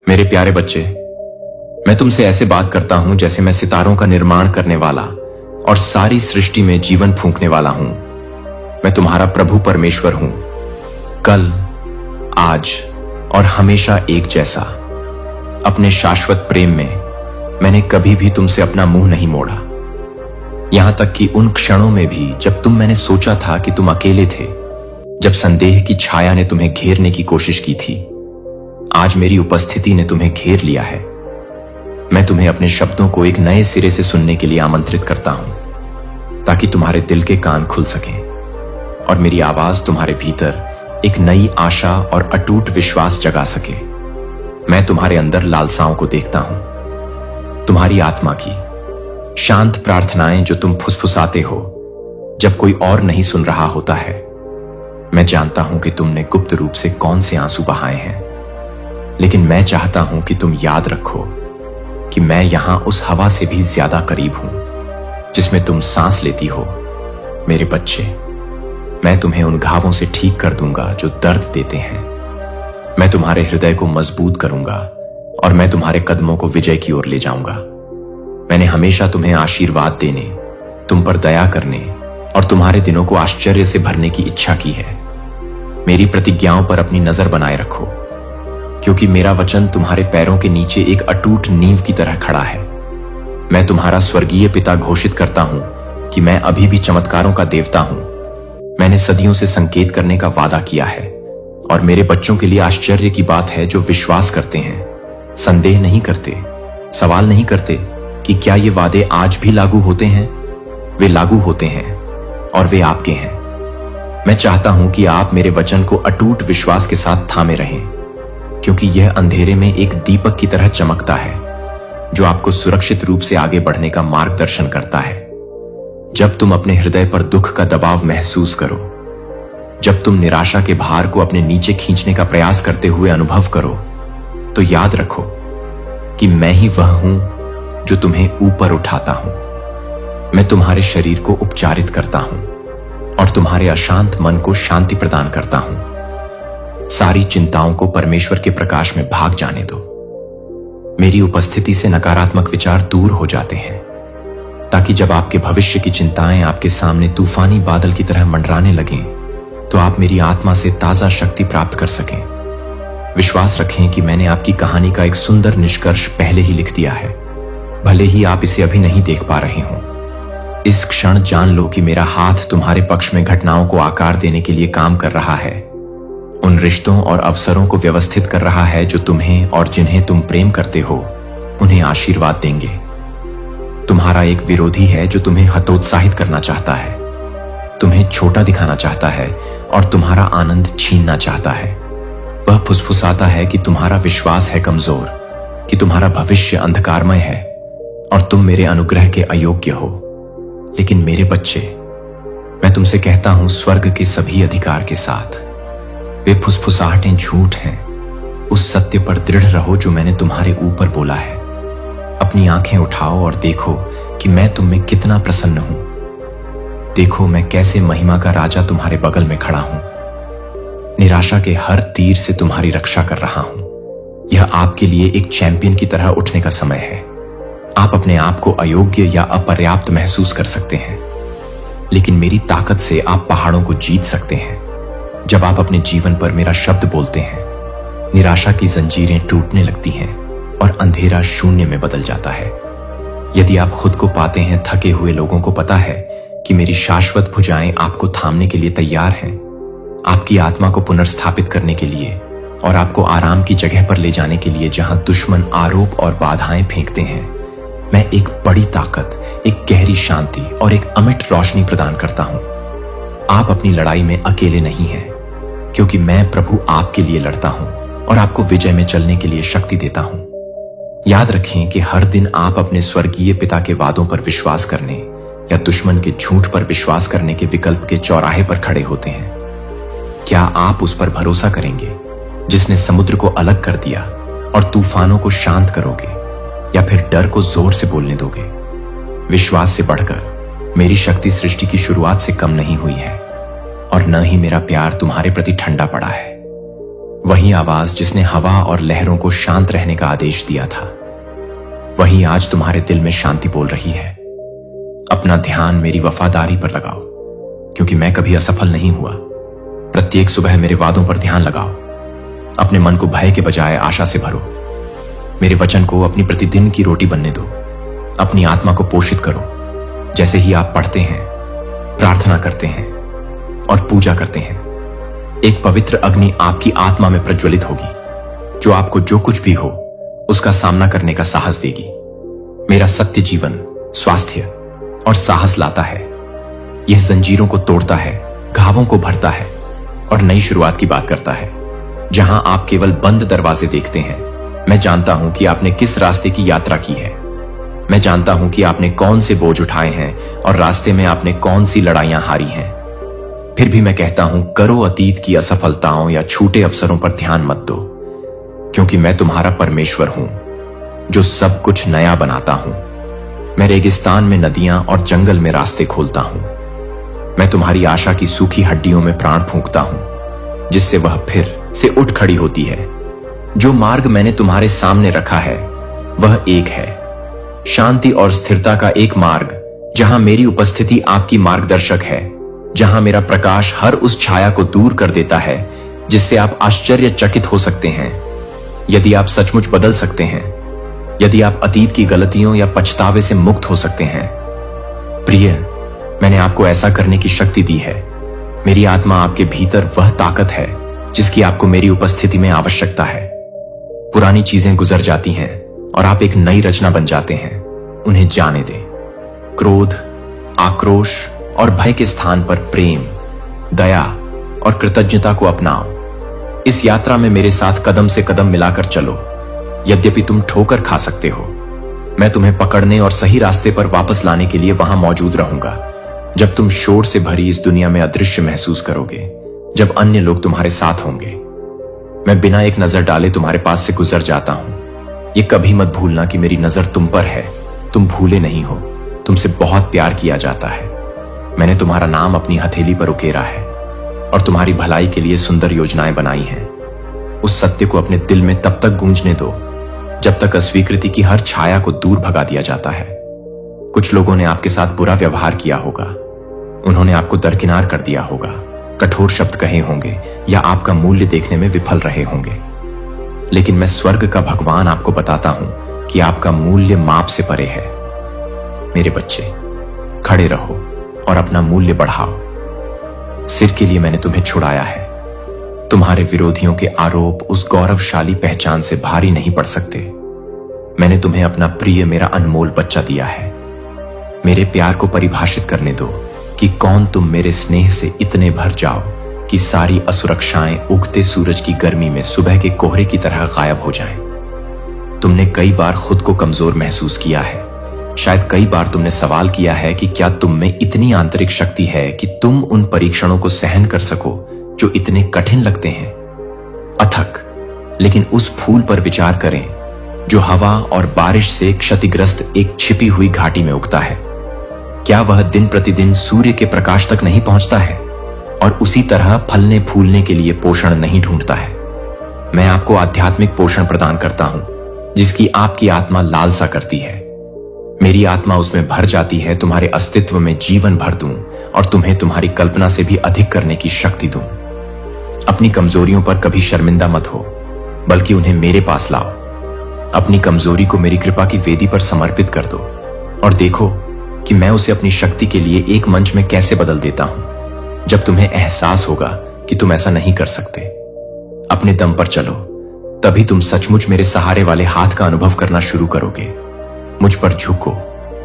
मेरे प्यारे बच्चे, मैं तुमसे ऐसे बात करता हूं जैसे मैं सितारों का निर्माण करने वाला और सारी सृष्टि में जीवन फूंकने वाला हूं। मैं तुम्हारा प्रभु परमेश्वर हूं, कल, आज और हमेशा एक जैसा। अपने शाश्वत प्रेम में मैंने कभी भी तुमसे अपना मुंह नहीं मोड़ा, यहां तक कि उन क्षणों में भी जब मैंने सोचा था कि तुम अकेले थे, जब संदेह की छाया ने तुम्हें घेरने की कोशिश की थी। आज मेरी उपस्थिति ने तुम्हें घेर लिया है। मैं तुम्हें अपने शब्दों को एक नए सिरे से सुनने के लिए आमंत्रित करता हूं, ताकि तुम्हारे दिल के कान खुल सकें और मेरी आवाज तुम्हारे भीतर एक नई आशा और अटूट विश्वास जगा सके। मैं तुम्हारे अंदर लालसाओं को देखता हूं, तुम्हारी आत्मा की शांत प्रार्थनाएं जो तुम फुसफुसाते हो जब कोई और नहीं सुन रहा होता है। मैं जानता हूं कि तुमने गुप्त रूप से कौन से आंसू बहाए हैं, लेकिन मैं चाहता हूं कि तुम याद रखो कि मैं यहां उस हवा से भी ज्यादा करीब हूं जिसमें तुम सांस लेती हो। मेरे बच्चे, मैं तुम्हें उन घावों से ठीक कर दूंगा जो दर्द देते हैं। मैं तुम्हारे हृदय को मजबूत करूंगा और मैं तुम्हारे कदमों को विजय की ओर ले जाऊंगा। मैंने हमेशा तुम्हें आशीर्वाद देने, तुम पर दया करने और तुम्हारे दिनों को आश्चर्य से भरने की इच्छा की है। मेरी प्रतिज्ञाओं पर अपनी नजर बनाए रखो, क्योंकि मेरा वचन तुम्हारे पैरों के नीचे एक अटूट नींव की तरह खड़ा है। मैं तुम्हारा स्वर्गीय पिता घोषित करता हूं कि मैं अभी भी चमत्कारों का देवता हूं। मैंने सदियों से संकेत करने का वादा किया है और मेरे बच्चों के लिए आश्चर्य की बात है जो विश्वास करते हैं, संदेह नहीं करते, सवाल नहीं करते कि क्या ये वादे आज भी लागू होते हैं। वे लागू होते हैं और वे आपके हैं। मैं चाहता हूं कि आप मेरे वचन को अटूट विश्वास के साथ थामे रहें, क्योंकि यह अंधेरे में एक दीपक की तरह चमकता है जो आपको सुरक्षित रूप से आगे बढ़ने का मार्गदर्शन करता है। जब तुम अपने हृदय पर दुख का दबाव महसूस करो, जब तुम निराशा के भार को अपने नीचे खींचने का प्रयास करते हुए अनुभव करो, तो याद रखो कि मैं ही वह हूं जो तुम्हें ऊपर उठाता हूं। मैं तुम्हारे शरीर को उपचारित करता हूं और तुम्हारे अशांत मन को शांति प्रदान करता हूं। सारी चिंताओं को परमेश्वर के प्रकाश में भाग जाने दो। मेरी उपस्थिति से नकारात्मक विचार दूर हो जाते हैं, ताकि जब आपके भविष्य की चिंताएं आपके सामने तूफानी बादल की तरह मंडराने लगें, तो आप मेरी आत्मा से ताजा शक्ति प्राप्त कर सकें। विश्वास रखें कि मैंने आपकी कहानी का एक सुंदर निष्कर्ष पहले ही लिख दिया है, भले ही आप इसे अभी नहीं देख पा रहे हों। इस क्षण जान लो कि मेरा हाथ तुम्हारे पक्ष में घटनाओं को आकार देने के लिए काम कर रहा है, उन रिश्तों और अवसरों को व्यवस्थित कर रहा है जो तुम्हें और जिन्हें तुम प्रेम करते हो उन्हें आशीर्वाद देंगे। तुम्हारा एक विरोधी है जो तुम्हें हतोत्साहित करना चाहता है, तुम्हें छोटा दिखाना चाहता है और तुम्हारा आनंद छीनना चाहता है। वह फुसफुसाता है कि तुम्हारा विश्वास है कमजोर, कि तुम्हारा भविष्य अंधकारमय है और तुम मेरे अनुग्रह के अयोग्य हो। लेकिन मेरे बच्चे, मैं तुमसे कहता हूं स्वर्ग के सभी अधिकार के साथ, वे फुसफुसाहटें झूठ हैं। उस सत्य पर दृढ़ रहो जो मैंने तुम्हारे ऊपर बोला है। अपनी आंखें उठाओ और देखो कि मैं तुम में कितना प्रसन्न हूं। देखो मैं कैसे महिमा का राजा तुम्हारे बगल में खड़ा हूं। निराशा के हर तीर से तुम्हारी रक्षा कर रहा हूं। यह आपके लिए एक चैंपियन की तरह उठने का समय है। आप अपने आप को अयोग्य या अपर्याप्त महसूस कर सकते हैं, लेकिन मेरी ताकत से आप पहाड़ों को जीत सकते हैं। जब आप अपने जीवन पर मेरा शब्द बोलते हैं, निराशा की जंजीरें टूटने लगती हैं और अंधेरा शून्य में बदल जाता है। यदि आप खुद को पाते हैं थके हुए, लोगों को पता है कि मेरी शाश्वत भुजाएं आपको थामने के लिए तैयार हैं, आपकी आत्मा को पुनर्स्थापित करने के लिए और आपको आराम की जगह पर ले जाने के लिए जहां दुश्मन आरोप और बाधाएं फेंकते हैं। मैं एक बड़ी ताकत, एक गहरी शांति और एक अमिट रोशनी प्रदान करता हूं। आप अपनी लड़ाई में अकेले नहीं हैं, क्योंकि मैं प्रभु आपके लिए लड़ता हूं और आपको विजय में चलने के लिए शक्ति देता हूं। याद रखें कि हर दिन आप अपने स्वर्गीय पिता के वादों पर विश्वास करने या दुश्मन के झूठ पर विश्वास करने के विकल्प के चौराहे पर खड़े होते हैं। क्या आप उस पर भरोसा करेंगे जिसने समुद्र को अलग कर दिया और तूफानों को शांत करोगे, या फिर डर को जोर से बोलने दोगे? विश्वास से बढ़कर मेरी शक्ति सृष्टि की शुरुआत से कम नहीं हुई है और न ही मेरा प्यार तुम्हारे प्रति ठंडा पड़ा है। वही आवाज जिसने हवा और लहरों को शांत रहने का आदेश दिया था, वही आज तुम्हारे दिल में शांति बोल रही है। अपना ध्यान मेरी वफादारी पर लगाओ, क्योंकि मैं कभी असफल नहीं हुआ। प्रत्येक सुबह मेरे वादों पर ध्यान लगाओ। अपने मन को भय के बजाय आशा से भरो। मेरे वचन को अपनी प्रतिदिन की रोटी बनने दो। अपनी आत्मा को पोषित करो, जैसे ही आप पढ़ते हैं, प्रार्थना करते हैं और पूजा करते हैं। एक पवित्र अग्नि आपकी आत्मा में प्रज्वलित होगी, जो आपको जो कुछ भी हो उसका सामना करने का साहस देगी। मेरा सत्य जीवन, स्वास्थ्य और साहस लाता है। यह जंजीरों को तोड़ता है, घावों को भरता है और नई शुरुआत की बात करता है। जहां आप केवल बंद दरवाजे देखते हैं, मैं जानता हूं कि आपने किस रास्ते की यात्रा की है। मैं जानता हूं कि आपने कौन से बोझ उठाए हैं और रास्ते में आपने कौन सी लड़ाइयां हारी हैं। फिर भी मैं कहता हूं, करो अतीत की असफलताओं या छूटे अवसरों पर ध्यान मत दो, क्योंकि मैं तुम्हारा परमेश्वर हूं, जो सब कुछ नया बनाता हूं। मैं रेगिस्तान में नदियां और जंगल में रास्ते खोलता हूं। मैं तुम्हारी आशा की सूखी हड्डियों में प्राण फूंकता हूं, जिससे वह फिर से उठ खड़ी होती है। जो मार्ग मैंने तुम्हारे सामने रखा है वह एक है, शांति और स्थिरता का एक मार्ग, जहां मेरी उपस्थिति आपकी मार्गदर्शक है, जहां मेरा प्रकाश हर उस छाया को दूर कर देता है जिससे आप आश्चर्यचकित हो सकते हैं। यदि आप सचमुच बदल सकते हैं, यदि आप अतीत की गलतियों या पछतावे से मुक्त हो सकते हैं। प्रिय, मैंने आपको ऐसा करने की शक्ति दी है। मेरी आत्मा आपके भीतर वह ताकत है जिसकी आपको मेरी उपस्थिति में आवश्यकता है। पुरानी चीजें गुजर जाती हैं और आप एक नई रचना बन जाते हैं। उन्हें जाने दें। क्रोध, आक्रोश और भय के स्थान पर प्रेम, दया और कृतज्ञता को अपनाओ। इस यात्रा में मेरे साथ कदम से कदम मिलाकर चलो। यद्यपि तुम ठोकर खा सकते हो, मैं तुम्हें पकड़ने और सही रास्ते पर वापस लाने के लिए वहां मौजूद रहूंगा। जब तुम शोर से भरी इस दुनिया में अदृश्य महसूस करोगे, जब अन्य लोग तुम्हारे साथ होंगे, मैं बिना एक नजर डाले तुम्हारे पास से गुजर जाता हूं। ये कभी मत भूलना कि मेरी नजर तुम पर है। तुम भूले नहीं हो। तुमसे बहुत प्यार किया जाता है। मैंने तुम्हारा नाम अपनी हथेली पर उकेरा है और तुम्हारी भलाई के लिए सुंदर योजनाएं बनाई हैं। उस सत्य को अपने दिल में तब तक गूंजने दो जब तक अस्वीकृति की हर छाया को दूर भगा दिया जाता है। कुछ लोगों ने आपके साथ बुरा व्यवहार किया होगा। उन्होंने आपको दरकिनार कर दिया होगा, कठोर शब्द कहे होंगे या आपका मूल्य देखने में विफल रहे होंगे। लेकिन मैं स्वर्ग का भगवान आपको बताता हूं कि आपका मूल्य माप से परे है। मेरे बच्चे, खड़े रहो और अपना मूल्य बढ़ाओ। सिर के लिए मैंने तुम्हें छुड़ाया है। तुम्हारे विरोधियों के आरोप उस गौरवशाली पहचान से भारी नहीं पड़ सकते। मैंने तुम्हें अपना प्रिय, मेरा अनमोल बच्चा दिया है। मेरे प्यार को परिभाषित करने दो कि कौन तुम मेरे स्नेह से इतने भर जाओ कि सारी असुरक्षाएं उगते सूरज की गर्मी में सुबह के कोहरे की तरह गायब हो जाएं। तुमने कई बार खुद को कमजोर महसूस किया है। शायद कई बार तुमने सवाल किया है कि क्या तुम में इतनी आंतरिक शक्ति है कि तुम उन परीक्षणों को सहन कर सको जो इतने कठिन लगते हैं। अथक, लेकिन उस फूल पर विचार करें जो हवा और बारिश से क्षतिग्रस्त एक छिपी हुई घाटी में उगता है। क्या वह दिन प्रतिदिन सूर्य के प्रकाश तक नहीं पहुंचता है और उसी तरह फलने फूलने के लिए पोषण नहीं ढूंढता है? मैं आपको आध्यात्मिक पोषण प्रदान करता हूं, जिसकी आपकी आत्मा लालसा करती है। मेरी आत्मा उसमें भर जाती है, तुम्हारे अस्तित्व में जीवन भर दूं और तुम्हें तुम्हारी कल्पना से भी अधिक करने की शक्ति दूं। अपनी कमजोरियों पर कभी शर्मिंदा मत हो, बल्कि उन्हें मेरे पास लाओ। अपनी कमजोरी को मेरी कृपा की वेदी पर समर्पित कर दो और देखो कि मैं उसे अपनी शक्ति के लिए एक मंच में कैसे बदल देता हूं। जब तुम्हें एहसास होगा कि तुम ऐसा नहीं कर सकते, अपने दम पर चलो, तभी तुम सचमुच मेरे सहारे वाले हाथ का अनुभव करना शुरू करोगे। मुझ पर झुको,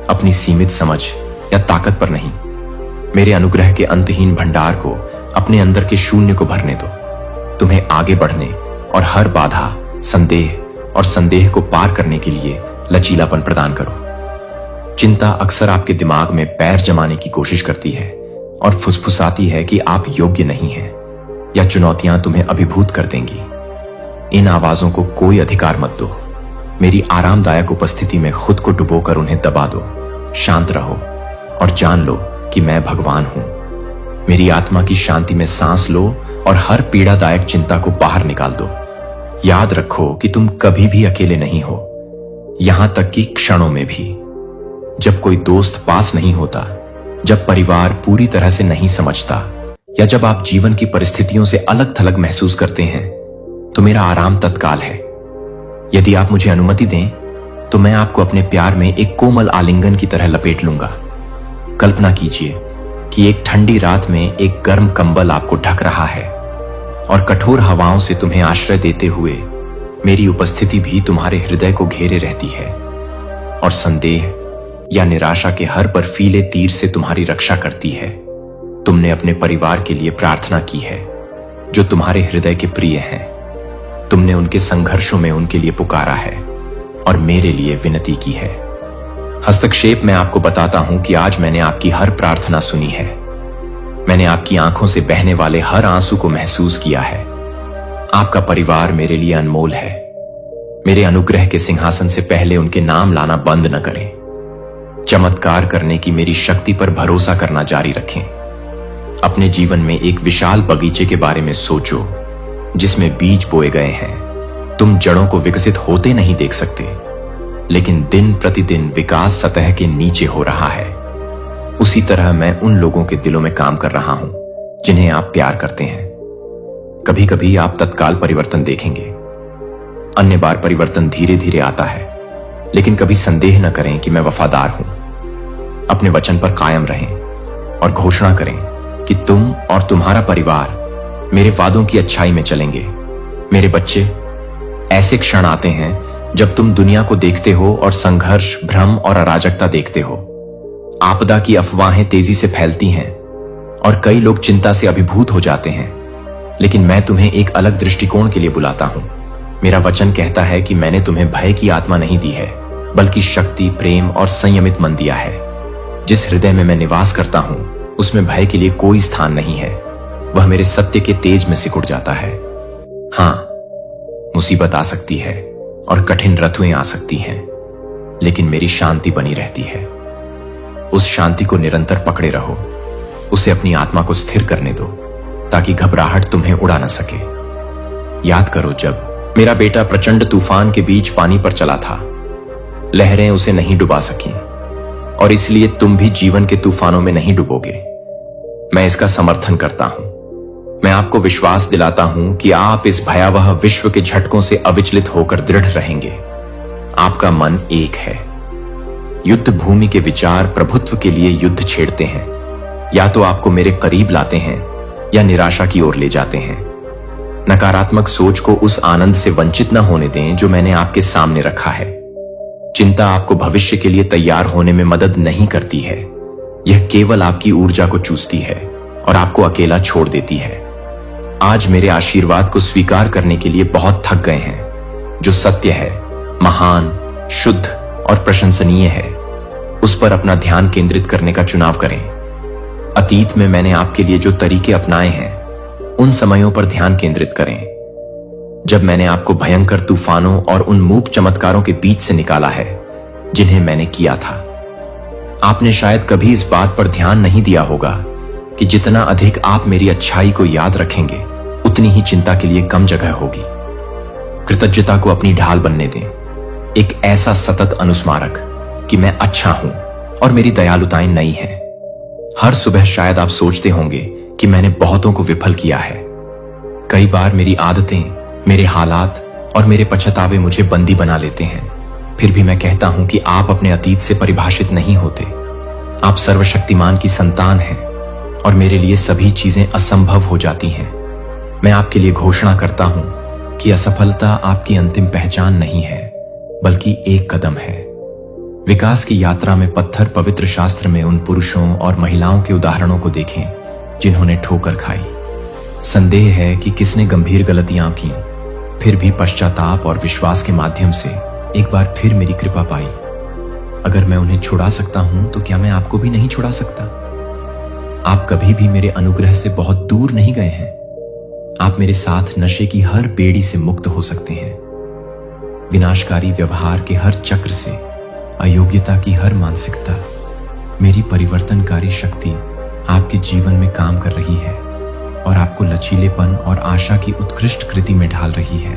अपनी सीमित समझ या ताकत पर नहीं। मेरे अनुग्रह के अंतहीन भंडार को, अपने अंदर के शून्य को भरने दो। तुम्हें आगे बढ़ने और हर बाधा, संदेह और संदेह को पार करने के लिए लचीलापन प्रदान करो। चिंता अक्सर आपके दिमाग में पैर जमाने की कोशिश करती है और फुसफुसाती है कि आप योग्य नहीं हैं या चुनौतियां तुम्हें अभिभूत कर देंगी। इन आवाजों को कोई अधिकार मत दो। मेरी आरामदायक उपस्थिति में खुद को डुबोकर उन्हें दबा दो। शांत रहो और जान लो कि मैं भगवान हूं। मेरी आत्मा की शांति में सांस लो और हर पीड़ादायक चिंता को बाहर निकाल दो। याद रखो कि तुम कभी भी अकेले नहीं हो, यहां तक कि क्षणों में भी। जब कोई दोस्त पास नहीं होता, जब परिवार पूरी तरह से नहीं समझता, या जब आप जीवन की परिस्थितियों से अलग थलग महसूस करते हैं, तो मेरा आराम तत्काल है। यदि आप मुझे अनुमति दें तो मैं आपको अपने प्यार में एक कोमल आलिंगन की तरह लपेट लूंगा। कल्पना कीजिए कि एक ठंडी रात में एक गर्म कंबल आपको ढक रहा है और कठोर हवाओं से तुम्हें आश्रय देते हुए मेरी उपस्थिति भी तुम्हारे हृदय को घेरे रहती है और संदेह या निराशा के हर बर्फीले तीर से तुम्हारी रक्षा करती है। तुमने अपने परिवार के लिए प्रार्थना की है जो तुम्हारे हृदय के प्रिय हैं। तुमने उनके संघर्षों में उनके लिए पुकारा है और मेरे लिए विनती की है। हस्तक्षेप में आपको बताता हूं कि आज मैंने आपकी हर प्रार्थना सुनी है। मैंने आपकी आंखों से बहने वाले हर आंसू को महसूस किया है। आपका परिवार मेरे लिए अनमोल है। मेरे अनुग्रह के सिंहासन से पहले उनके नाम लाना बंद न करें। चमत्कार करने की मेरी शक्ति पर भरोसा करना जारी रखें। अपने जीवन में एक विशाल बगीचे के बारे में सोचो जिसमें बीज बोए गए हैं। तुम जड़ों को विकसित होते नहीं देख सकते, लेकिन दिन प्रतिदिन विकास सतह के नीचे हो रहा है। उसी तरह मैं उन लोगों के दिलों में काम कर रहा हूं जिन्हें आप प्यार करते हैं। कभी कभी आप तत्काल परिवर्तन देखेंगे, अन्य बार परिवर्तन धीरे धीरे आता है। लेकिन कभी संदेह न करें कि मैं वफादार हूं। अपने वचन पर कायम रहें और घोषणा करें कि तुम और तुम्हारा परिवार मेरे वादों की अच्छाई में चलेंगे। मेरे बच्चे, ऐसे क्षण आते हैं जब तुम दुनिया को देखते हो और संघर्ष, भ्रम और अराजकता देखते हो। आपदा की अफवाहें तेजी से फैलती हैं और कई लोग चिंता से अभिभूत हो जाते हैं। लेकिन मैं तुम्हें एक अलग दृष्टिकोण के लिए बुलाता हूं। मेरा वचन कहता है कि मैंने तुम्हें भय की आत्मा नहीं दी है, बल्कि शक्ति, प्रेम और संयमित मन दिया है। जिस हृदय में मैं निवास करता हूं उसमें भय के लिए कोई स्थान नहीं है। वह मेरे सत्य के तेज में सिकुड़ जाता है। हां, मुसीबत आ सकती है और कठिन ऋतुएं आ सकती हैं, लेकिन मेरी शांति बनी रहती है। उस शांति को निरंतर पकड़े रहो। उसे अपनी आत्मा को स्थिर करने दो ताकि घबराहट तुम्हें उड़ा न सके। याद करो, जब मेरा बेटा प्रचंड तूफान के बीच पानी पर चला था, लहरें उसे नहीं डुबा सकी, और इसलिए तुम भी जीवन के तूफानों में नहीं डूबोगे। मैं इसका समर्थन करता हूं। मैं आपको विश्वास दिलाता हूं कि आप इस भयावह विश्व के झटकों से अविचलित होकर दृढ़ रहेंगे। आपका मन एक है। युद्ध भूमि के विचार प्रभुत्व के लिए युद्ध छेड़ते हैं। या तो आपको मेरे करीब लाते हैं या निराशा की ओर ले जाते हैं। नकारात्मक सोच को उस आनंद से वंचित न होने दें जो मैंने आपके सामने रखा है। चिंता आपको भविष्य के लिए तैयार होने में मदद नहीं करती है। यह केवल आपकी ऊर्जा को चूसती है और आपको अकेला छोड़ देती है। आज मेरे आशीर्वाद को स्वीकार करने के लिए बहुत थक गए हैं। जो सत्य है, महान, शुद्ध और प्रशंसनीय है, उस पर अपना ध्यान केंद्रित करने का चुनाव करें। अतीत में मैंने आपके लिए जो तरीके अपनाए हैं, उन समयों पर ध्यान केंद्रित करें जब मैंने आपको भयंकर तूफानों और उन मूक चमत्कारों के बीच से निकाला है जिन्हें मैंने किया था। आपने शायद कभी इस बात पर ध्यान नहीं दिया होगा कि जितना अधिक आप मेरी अच्छाई को याद रखेंगे, उतनी ही चिंता के लिए कम जगह होगी। कृतज्ञता को अपनी ढाल बनने दें, एक ऐसा सतत अनुस्मारक कि मैं अच्छा हूं और मेरी दयालुताएं नई हैं। हर सुबह शायद आप सोचते होंगे कि मैंने बहुतों को विफल किया है। कई बार मेरी आदतें, मेरे हालात और मेरे पछतावे मुझे बंदी बना लेते हैं। फिर भी मैं कहता हूं कि आप अपने अतीत से परिभाषित नहीं होते। आप सर्वशक्तिमान की संतान हैं और मेरे लिए सभी चीजें असंभव हो जाती हैं। मैं आपके लिए घोषणा करता हूं कि असफलता आपकी अंतिम पहचान नहीं है, बल्कि एक कदम है। विकास की यात्रा में पत्थर पवित्र शास्त्र में उन पुरुषों और महिलाओं के उदाहरणों को देखें जिन्होंने ठोकर खाई। संदेह है कि किसने गंभीर गलतियां की, फिर भी पश्चाताप और विश्वास के माध्यम से एक बार फिर मेरी कृपा पाई। अगर मैं उन्हें छुड़ा सकता हूं तो क्या मैं आपको भी नहीं छुड़ा सकता? आप कभी भी मेरे अनुग्रह से बहुत दूर नहीं गए हैं। आप मेरे साथ नशे की हर बेड़ी से मुक्त हो सकते हैं, विनाशकारी व्यवहार के हर चक्र से, अयोग्यता की हर मानसिकता। मेरी परिवर्तनकारी शक्ति आपके जीवन में काम कर रही है और आपको लचीलेपन और आशा की उत्कृष्ट कृति में ढाल रही है।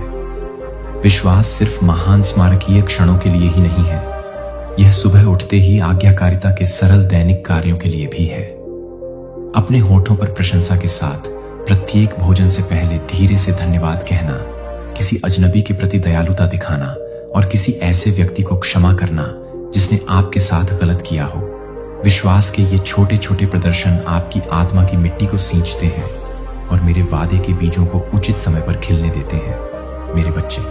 विश्वास सिर्फ महान स्मारकीय क्षणों के लिए ही नहीं है, यह सुबह उठते ही आज्ञाकारिता के सरल दैनिक कार्यों के लिए भी है। अपने होठों पर प्रशंसा के साथ प्रत्येक भोजन से पहले धीरे से धन्यवाद कहना, किसी अजनबी के प्रति दयालुता दिखाना और किसी ऐसे व्यक्ति को क्षमा करना जिसने आपके साथ गलत किया हो। विश्वास के ये छोटे छोटे प्रदर्शन आपकी आत्मा की मिट्टी को सींचते हैं और मेरे वादे के बीजों को उचित समय पर खिलने देते हैं। मेरे बच्चे,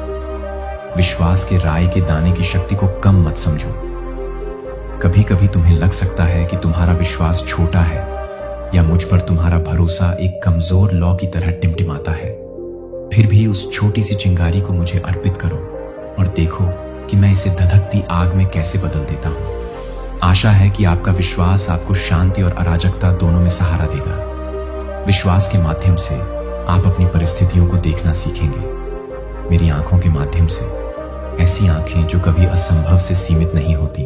विश्वास के राई के दाने की शक्ति को कम मत समझो। कभी कभी तुम्हें लग सकता है कि तुम्हारा विश्वास छोटा है या मुझ पर तुम्हारा भरोसा एक कमजोर लौ की तरह टिमटिमाता है। फिर भी उस छोटी सी चिंगारी को मुझे अर्पित करो और देखो कि मैं इसे धधकती आग में कैसे बदल देता हूं। आशा है कि आपका विश्वास आपको शांति और अराजकता दोनों में सहारा देगा। विश्वास के माध्यम से आप अपनी परिस्थितियों को देखना सीखेंगे, मेरी आंखों के माध्यम से, ऐसी आंखें जो कभी असंभव से सीमित नहीं होती।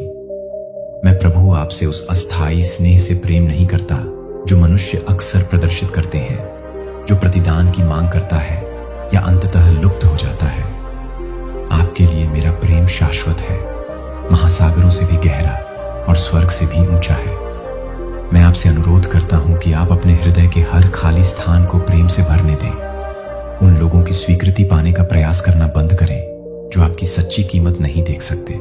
मैं प्रभु आपसे उस अस्थायी स्नेह से प्रेम नहीं करता जो मनुष्य अक्सर प्रदर्शित करते हैं, जो प्रतिदान की मांग करता है या अंततः लुप्त हो जाता है। आपके लिए मेरा प्रेम शाश्वत है, महासागरों से भी गहरा और स्वर्ग से भी ऊंचा है। मैं आपसे अनुरोध करता हूं कि आप अपने हृदय के हर खाली स्थान को प्रेम से भरने दें। उन लोगों की स्वीकृति पाने का प्रयास करना बंद करें जो आपकी सच्ची कीमत नहीं देख सकते।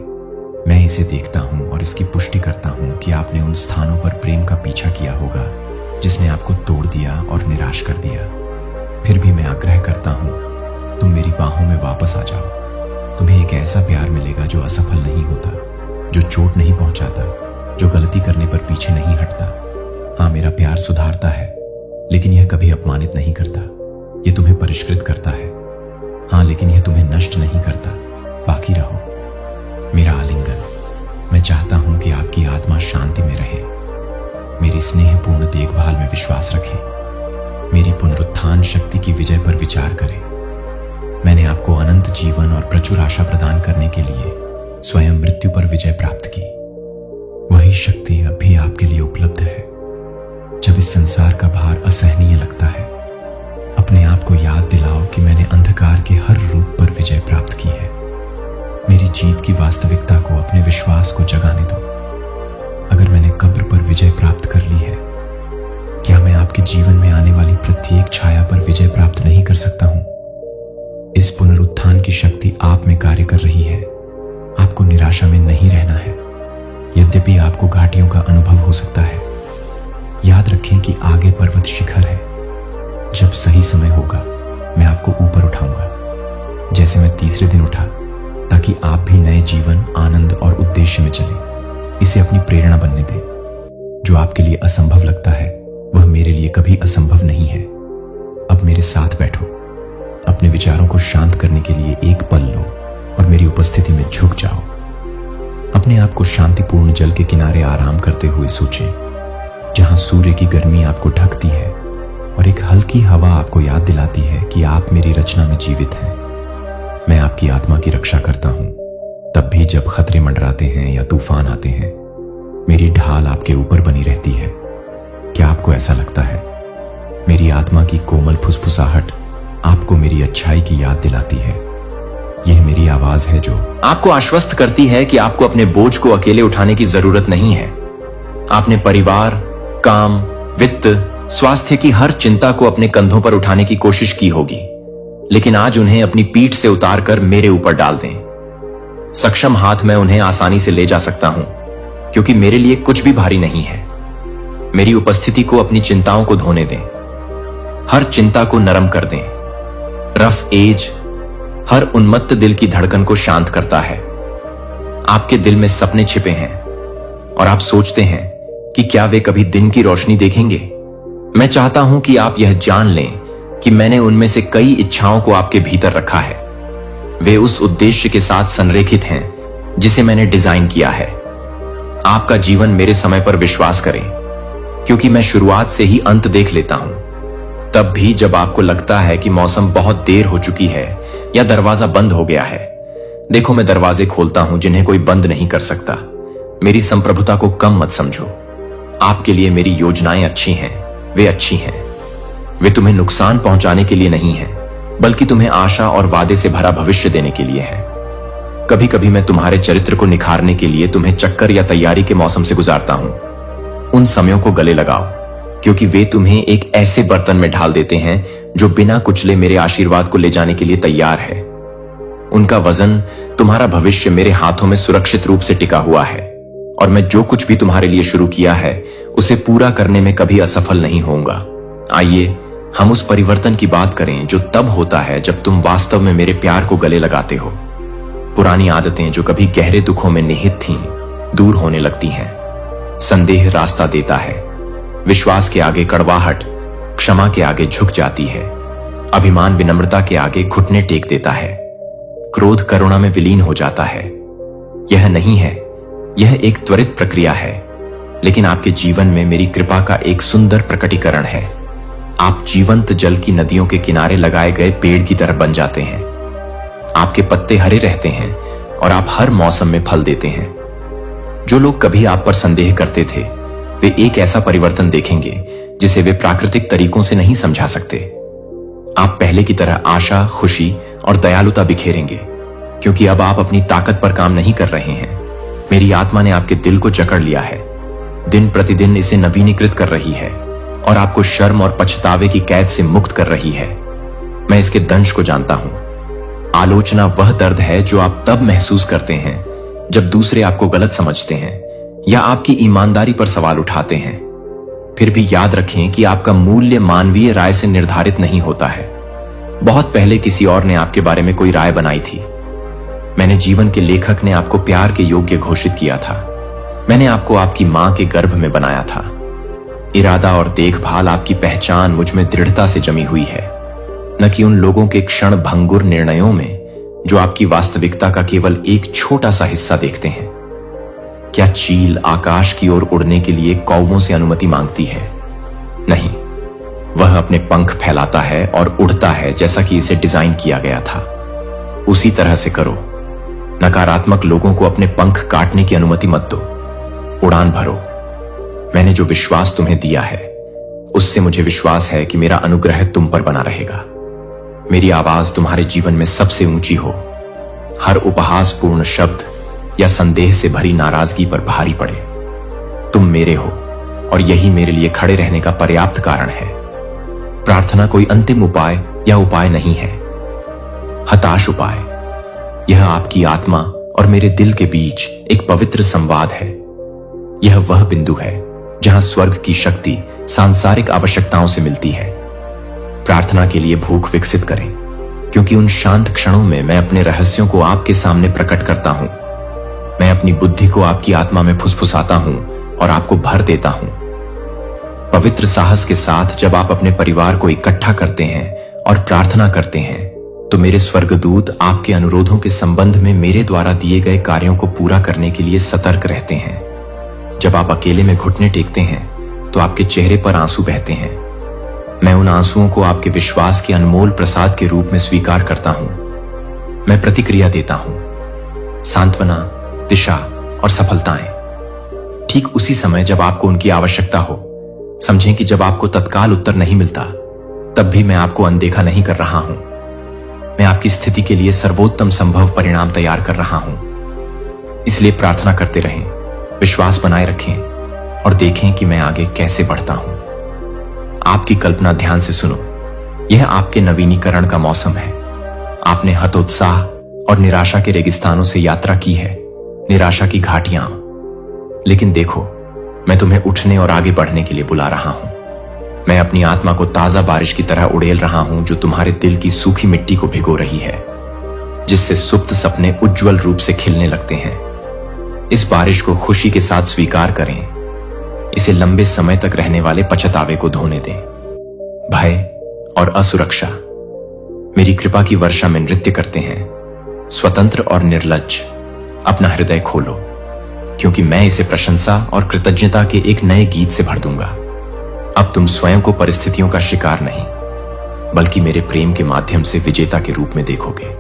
मैं इसे देखता हूं और इसकी पुष्टि करता हूं कि आपने उन स्थानों पर प्रेम का पीछा किया होगा जिसने आपको तोड़ दिया और निराश कर दिया। फिर भी मैं आग्रह करता हूं, तुम मेरी बाहों में वापस आ जाओ। तुम्हें एक ऐसा प्यार मिलेगा जो असफल नहीं होता, जो चोट नहीं पहुंचाता, जो गलती करने पर पीछे नहीं हटता। हाँ, मेरा प्यार सुधारता है, लेकिन यह कभी अपमानित नहीं करता। यह तुम्हें परिष्कृत करता है। हाँ, लेकिन यह तुम्हें नष्ट नहीं करता। बाकी रहो। मेरा आलिंगन, मैं चाहता हूं कि आपकी आत्मा शांति में रहे, मेरी स्नेहपूर्ण देखभाल में विश्वास रखे, मेरी पुनरुत्थान शक्ति की विजय पर विचार करें। मैंने आपको अनंत जीवन और प्रचुर आशा प्रदान करने के लिए स्वयं मृत्यु पर विजय प्राप्त की। वही शक्ति अब भी आपके लिए उपलब्ध है। जब इस संसार का भार असहनीय लगता है, अपने आप को याद दिलाओ कि मैंने अंधकार के हर रूप पर विजय प्राप्त की है। मेरी जीत की वास्तविकता को, अपने विश्वास को जगाने दो। अगर मैंने कब्र पर विजय प्राप्त कर ली है, क्या मैं आपके जीवन में आने वाली प्रत्येक छाया पर विजय प्राप्त नहीं कर सकता हूं? इस पुनरुत्थान की शक्ति आप में कार्य कर रही है। आपको निराशा में नहीं रहना है, यद्यपि आपको घाटियों का अनुभव हो सकता है। याद रखें कि आगे पर्वत शिखर है। जब सही समय होगा, मैं आपको ऊपर उठाऊंगा, जैसे मैं तीसरे दिन उठा, ताकि आप भी नए जीवन, आनंद और उद्देश्य में चलें। इसे अपनी प्रेरणा बनने दें। जो आपके लिए असंभव लगता है, वह मेरे लिए कभी असंभव नहीं है। अब मेरे साथ बैठो। अपने विचारों को शांत करने के लिए एक पल लो और मेरी उपस्थिति में झुक जाओ। अपने आप को शांतिपूर्ण जल के किनारे आराम करते हुए सोचें, जहां सूर्य की गर्मी आपको ढकती है और एक हल्की हवा आपको याद दिलाती है कि आप मेरी रचना में जीवित हैं। मैं आपकी आत्मा की रक्षा करता हूं, तब भी जब खतरे मंडराते हैं या तूफान आते हैं। मेरी ढाल आपके ऊपर बनी रहती है। क्या आपको ऐसा लगता है? मेरी आत्मा की कोमल फुसफुसाहट आपको मेरी अच्छाई की याद दिलाती है। यह मेरी आवाज है जो आपको आश्वस्त करती है कि आपको अपने बोझ को अकेले उठाने की जरूरत नहीं है। आपने परिवार, काम, वित्त, स्वास्थ्य की हर चिंता को अपने कंधों पर उठाने की कोशिश की होगी, लेकिन आज उन्हें अपनी पीठ से उतारकर मेरे ऊपर डाल दें। सक्षम हाथ में उन्हें आसानी से ले जा सकता हूं, क्योंकि मेरे लिए कुछ भी भारी नहीं है। मेरी उपस्थिति को अपनी चिंताओं को धोने दें। हर चिंता को नरम कर दें। रफ एज हर उन्मत्त दिल की धड़कन को शांत करता है। आपके दिल में सपने छिपे हैं और आप सोचते हैं कि क्या वे कभी दिन की रोशनी देखेंगे। मैं चाहता हूं कि आप यह जान लें कि मैंने उनमें से कई इच्छाओं को आपके भीतर रखा है। वे उस उद्देश्य के साथ संरेखित हैं जिसे मैंने डिजाइन किया है। आपका जीवन मेरे समय पर विश्वास करें, क्योंकि मैं शुरुआत से ही अंत देख लेता हूं। तब भी जब आपको लगता है कि मौसम बहुत देर हो चुकी है या दरवाजा बंद हो गया है, देखो मैं दरवाजे खोलता हूं जिन्हें कोई बंद नहीं कर सकता। मेरी संप्रभुता को कम मत समझो। आपके लिए मेरी योजनाएं अच्छी हैं, वे अच्छी हैं। वे तुम्हें नुकसान पहुंचाने के लिए नहीं है, बल्कि तुम्हें आशा और वादे से भरा भविष्य देने के लिए है। कभी कभी मैं तुम्हारे चरित्र को निखारने के लिए तुम्हें चक्कर या तैयारी के मौसम से गुजारता हूं। उन समयों को गले लगाओ, क्योंकि वे तुम्हें एक ऐसे बर्तन में ढाल देते हैं जो बिना कुचले मेरे आशीर्वाद को ले जाने के लिए तैयार है। उनका वजन, तुम्हारा भविष्य मेरे हाथों में सुरक्षित रूप से टिका हुआ है, और मैं जो कुछ भी तुम्हारे लिए शुरू किया है उसे पूरा करने में कभी असफल नहीं होऊंगा। आइए हम उस परिवर्तन की बात करें जो तब होता है जब तुम वास्तव में मेरे प्यार को गले लगाते हो। पुरानी आदतें जो कभी गहरे दुखों में निहित थीं, दूर होने लगती हैं। संदेह रास्ता देता है, विश्वास के आगे कड़वाहट क्षमा के आगे झुक जाती है, अभिमान विनम्रता के आगे घुटने टेक देता है, क्रोध करुणा में विलीन हो जाता है। यह नहीं है, यह एक त्वरित प्रक्रिया है, लेकिन आपके जीवन में मेरी कृपा का एक सुंदर प्रकटीकरण है। आप जीवंत जल की नदियों के किनारे लगाए गए पेड़ की तरह बन जाते हैं। आपके पत्ते हरे रहते हैं और आप हर मौसम में फल देते हैं। जो लोग कभी आप पर संदेह करते थे, वे एक ऐसा परिवर्तन देखेंगे जिसे वे प्राकृतिक तरीकों से नहीं समझा सकते। आप पहले की तरह आशा, खुशी और दयालुता बिखेरेंगे, क्योंकि अब आप अपनी ताकत पर काम नहीं कर रहे हैं। मेरी आत्मा ने आपके दिल को जकड़ लिया है, दिन प्रतिदिन इसे नवीनीकृत कर रही है और आपको शर्म और पछतावे की कैद से मुक्त कर रही है। मैं इसके दंश को जानता हूं। आलोचना वह दर्द है जो आप तब महसूस करते हैं जब दूसरे आपको गलत समझते हैं या आपकी ईमानदारी पर सवाल उठाते हैं। फिर भी याद रखें कि आपका मूल्य मानवीय राय से निर्धारित नहीं होता है। बहुत पहले किसी और ने आपके बारे में कोई राय बनाई थी। मैंने जीवन के लेखक ने आपको प्यार के योग्य घोषित किया था। मैंने आपको आपकी मां के गर्भ में बनाया था। इरादा और देखभाल, आपकी पहचान मुझ में दृढ़ता से जमी हुई है, न कि उन लोगों के क्षण भंगुर निर्णयों में जो आपकी वास्तविकता का केवल एक छोटा सा हिस्सा देखते हैं। क्या चील आकाश की ओर उड़ने के लिए कौवों से अनुमति मांगती है? नहीं, वह अपने पंख फैलाता है और उड़ता है जैसा कि इसे डिजाइन किया गया था। उसी तरह से करो। नकारात्मक लोगों को अपने पंख काटने की अनुमति मत दो। उड़ान भरो। मैंने जो विश्वास तुम्हें दिया है, उससे मुझे विश्वास है कि मेरा अनुग्रह तुम पर बना रहेगा। मेरी आवाज तुम्हारे जीवन में सबसे ऊंची हो। हर उपहासपूर्ण शब्द या संदेह से भरी नाराजगी पर भारी पड़े। तुम मेरे हो और यही मेरे लिए खड़े रहने का पर्याप्त कारण है। प्रार्थना कोई अंतिम उपाय या उपाय नहीं है, हताश उपाय। यह आपकी आत्मा और मेरे दिल के बीच एक पवित्र संवाद है। यह वह बिंदु है जहां स्वर्ग की शक्ति सांसारिक आवश्यकताओं से मिलती है। प्रार्थना के लिए भूख विकसित करें, क्योंकि उन शांत क्षणों में मैं अपने रहस्यों को आपके सामने प्रकट करता हूं। मैं अपनी बुद्धि को आपकी आत्मा में फुसफुसाता हूं और आपको भर देता हूं। पवित्र साहस के साथ जब आप अपने परिवार को इकट्ठा करते हैं और प्रार्थना करते हैं, तो मेरे स्वर्गदूत आपके अनुरोधों के संबंध में मेरे द्वारा दिए गए कार्यों को पूरा करने के लिए सतर्क रहते हैं। जब आप अकेले में घुटने टेकते हैं, तो आपके चेहरे पर आंसू बहते हैं। मैं उन आंसुओं को आपके विश्वास के अनमोल प्रसाद के रूप में स्वीकार करता हूं। मैं प्रतिक्रिया देता हूं, सांत्वना, दिशा और सफलताएं। ठीक उसी समय जब आपको उनकी आवश्यकता हो। समझें कि जब आपको तत्काल उत्तर नहीं मिलता, तब भी मैं आपको अनदेखा नहीं कर रहा हूं। मैं आपकी स्थिति के लिए सर्वोत्तम संभव परिणाम तैयार कर रहा हूं। इसलिए प्रार्थना करते रहें, विश्वास बनाए रखें और देखें कि मैं आगे कैसे बढ़ता हूं। आपकी कल्पना ध्यान से सुनो। यह आपके नवीनीकरण का मौसम है। आपने हतोत्साह और निराशा के रेगिस्तानों से यात्रा की है, निराशा की घाटियां। लेकिन देखो, मैं तुम्हें उठने और आगे बढ़ने के लिए बुला रहा हूं। मैं अपनी आत्मा को ताजा बारिश की तरह उड़ेल रहा हूं, जो तुम्हारे दिल की सूखी मिट्टी को भिगो रही है, जिससे सुप्त सपने उज्जवल रूप से खिलने लगते हैं। इस बारिश को खुशी के साथ स्वीकार करें। इसे लंबे समय तक रहने वाले पछतावे को धोने दें। भय और असुरक्षा मेरी कृपा की वर्षा में नृत्य करते हैं। स्वतंत्र और निर्लज्ज, अपना हृदय खोलो, क्योंकि मैं इसे प्रशंसा और कृतज्ञता के एक नए गीत से भर दूंगा। अब तुम स्वयं को परिस्थितियों का शिकार नहीं, बल्कि मेरे प्रेम के माध्यम से विजेता के रूप में देखोगे।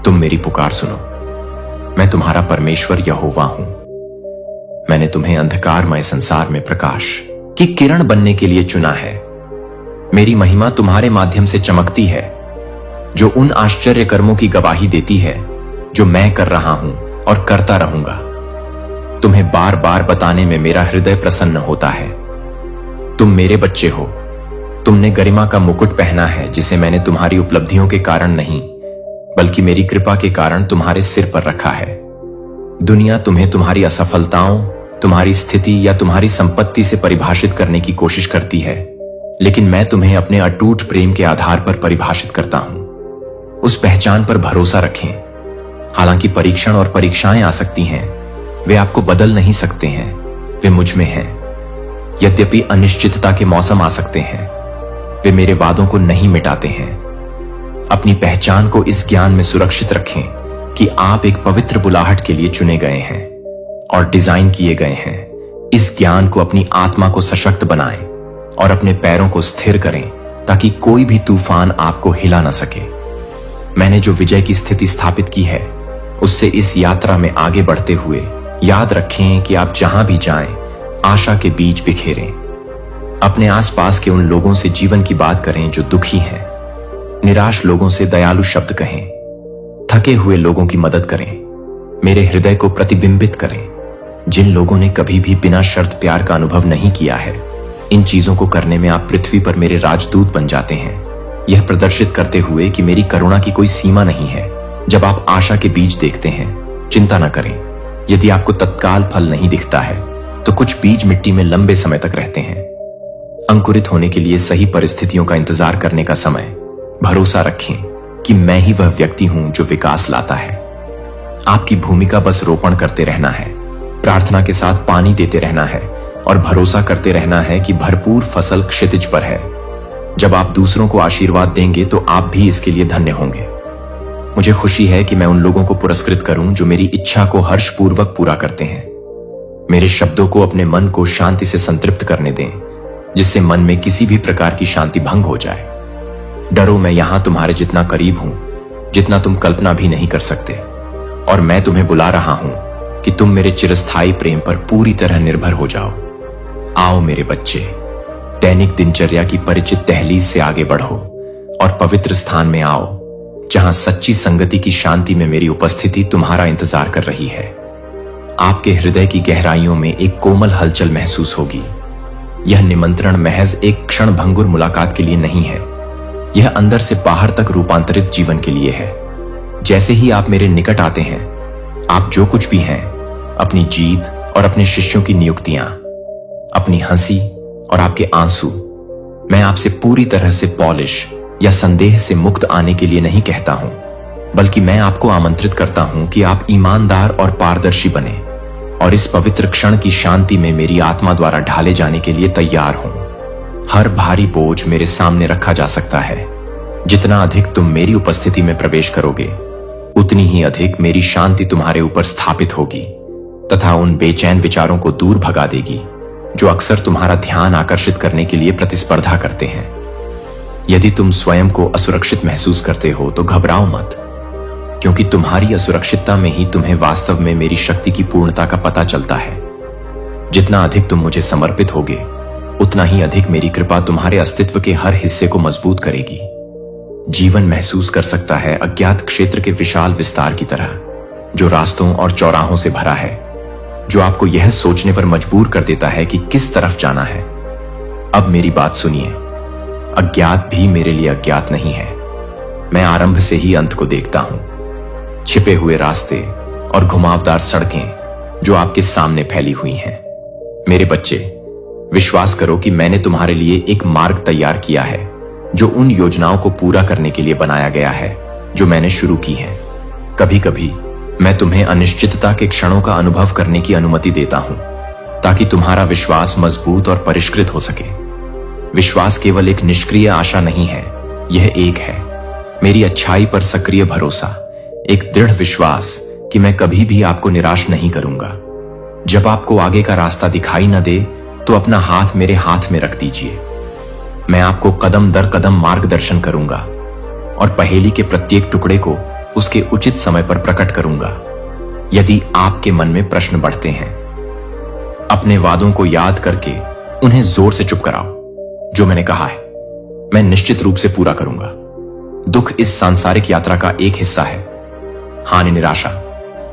तुम मेरी पुकार सुनो। मैं तुम्हारा परमेश्वर यहोवा हूं। मैंने तुम्हें अंधकारमय संसार में प्रकाश की किरण बनने के लिए चुना है। मेरी महिमा तुम्हारे माध्यम से चमकती है, जो उन आश्चर्य कर्मों की गवाही देती है जो मैं कर रहा हूं और करता रहूंगा। तुम्हें बार बार बताने में मेरा हृदय प्रसन्न होता है। तुम मेरे बच्चे हो। तुमने गरिमा का मुकुट पहना है, जिसे मैंने तुम्हारी उपलब्धियों के कारण नहीं बल्कि मेरी कृपा के कारण तुम्हारे सिर पर रखा है। दुनिया तुम्हें तुम्हारी असफलताओं, तुम्हारी स्थिति या तुम्हारी संपत्ति से परिभाषित करने की कोशिश करती है, लेकिन मैं तुम्हें अपने अटूट प्रेम के आधार पर परिभाषित करता हूं। उस पहचान पर भरोसा रखें। हालांकि परीक्षण और परीक्षाएं आ सकती हैं, वे आपको बदल नहीं सकते हैं, वे मुझ में हैं। यद्यपि अनिश्चितता के मौसम आ सकते हैं, वे मेरे वादों को नहीं मिटाते हैं। अपनी पहचान को इस ज्ञान में सुरक्षित रखें कि आप एक पवित्र बुलाहट के लिए चुने गए हैं और डिजाइन किए गए हैं। इस ज्ञान को अपनी आत्मा को सशक्त बनाएं और अपने पैरों को स्थिर करें, ताकि कोई भी तूफान आपको हिला न सके। मैंने जो विजय की स्थिति स्थापित की है, उससे इस यात्रा में आगे बढ़ते हुए याद रखें कि आप जहां भी जाएं, आशा के बीज बिखेरें। अपने आसपास के उन लोगों से जीवन की बात करें जो दुखी हैं। निराश लोगों से दयालु शब्द कहें। थके हुए लोगों की मदद करें। मेरे हृदय को प्रतिबिंबित करें। जिन लोगों ने कभी भी बिना शर्त प्यार का अनुभव नहीं किया है, इन चीजों को करने में आप पृथ्वी पर मेरे राजदूत बन जाते हैं, यह प्रदर्शित करते हुए कि मेरी करुणा की कोई सीमा नहीं है। जब आप आशा के बीज देखते हैं, चिंता न करें। यदि आपको तत्काल फल नहीं दिखता है, तो कुछ बीज मिट्टी में लंबे समय तक रहते हैं। अंकुरित होने के लिए सही परिस्थितियों का इंतजार करने का समय। भरोसा रखें कि मैं ही वह व्यक्ति हूं जो विकास लाता है। आपकी भूमिका बस रोपण करते रहना है, प्रार्थना के साथ पानी देते रहना है और भरोसा करते रहना है कि भरपूर फसल क्षितिज पर है। जब आप दूसरों को आशीर्वाद देंगे तो आप भी इसके लिए धन्य होंगे। मुझे खुशी है कि मैं उन लोगों को पुरस्कृत करूं जो मेरी इच्छा को हर्षपूर्वक पूरा करते हैं। मेरे शब्दों को अपने मन को शांति से संतृप्त करने दें, जिससे मन में किसी भी प्रकार की शांति भंग हो जाए। डरो, मैं यहां तुम्हारे जितना करीब हूं जितना तुम कल्पना भी नहीं कर सकते, और मैं तुम्हें बुला रहा हूं कि तुम मेरे चिरस्थायी प्रेम पर पूरी तरह निर्भर हो जाओ। आओ मेरे बच्चे, दैनिक दिनचर्या की परिचित दहलीज से आगे बढ़ो और पवित्र स्थान में आओ, जहां सच्ची संगति की शांति में मेरी उपस्थिति तुम्हारा इंतजार कर रही है। आपके हृदय की गहराइयों में एक कोमल हलचल महसूस होगी। यह निमंत्रण महज एक क्षण भंगुर मुलाकात के लिए नहीं है, यह अंदर से बाहर तक रूपांतरित जीवन के लिए है। जैसे ही आप मेरे निकट आते हैं, आप जो कुछ भी हैं, अपनी जीत और अपने शिष्यों की नियुक्तियां, अपनी हंसी और आपके आंसू, मैं आपसे पूरी तरह से पॉलिश या संदेह से मुक्त आने के लिए नहीं कहता हूं, बल्कि मैं आपको आमंत्रित करता हूं कि आप ईमानदार और पारदर्शी बने और इस पवित्र क्षण की शांति में मेरी आत्मा द्वारा ढाले जाने के लिए तैयार हों। हर भारी बोझ मेरे सामने रखा जा सकता है। जितना अधिक तुम मेरी उपस्थिति में प्रवेश करोगे, उतनी ही अधिक मेरी शांति तुम्हारे ऊपर स्थापित होगी तथा उन बेचैन विचारों को दूर भगा देगी जो अक्सर तुम्हारा ध्यान आकर्षित करने के लिए प्रतिस्पर्धा करते हैं। यदि तुम स्वयं को असुरक्षित महसूस करते हो तो घबराओ मत, क्योंकि तुम्हारी असुरक्षितता में ही तुम्हें वास्तव में मेरी शक्ति की पूर्णता का पता चलता है। जितना अधिक तुम मुझे समर्पित होगे, उतना ही अधिक मेरी कृपा तुम्हारे अस्तित्व के हर हिस्से को मजबूत करेगी। जीवन महसूस कर सकता है अज्ञात क्षेत्र के विशाल विस्तार की तरह, जो रास्तों और चौराहों से भरा है, जो आपको यह सोचने पर मजबूर कर देता है कि किस तरफ जाना है। अब मेरी बात सुनिए, अज्ञात भी मेरे लिए अज्ञात नहीं है। मैं आरंभ से ही अंत को देखता हूं। छिपे हुए रास्ते और घुमावदार सड़कें जो आपके सामने फैली हुई हैं। मेरे बच्चे, विश्वास करो कि मैंने तुम्हारे लिए एक मार्ग तैयार किया है, जो उन योजनाओं को पूरा करने के लिए बनाया गया है जो मैंने शुरू की हैं। कभी कभी मैं तुम्हें अनिश्चितता के क्षणों का अनुभव करने की अनुमति देता हूं, ताकि तुम्हारा विश्वास मजबूत और परिष्कृत हो सके। विश्वास केवल एक निष्क्रिय आशा नहीं है, यह एक है मेरी अच्छाई पर सक्रिय भरोसा, एक दृढ़ विश्वास कि मैं कभी भी आपको निराश नहीं करूंगा। जब आपको आगे का रास्ता दिखाई न दे, तो अपना हाथ मेरे हाथ में रख दीजिए। मैं आपको कदम दर कदम मार्गदर्शन करूंगा और पहेली के प्रत्येक टुकड़े को उसके उचित समय पर प्रकट करूंगा। यदि आपके मन में प्रश्न बढ़ते हैं, अपने वादों को याद करके उन्हें जोर से चुप कराओ। जो मैंने कहा है मैं निश्चित रूप से पूरा करूंगा। दुख इस सांसारिक यात्रा का एक हिस्सा है। हानि, निराशा,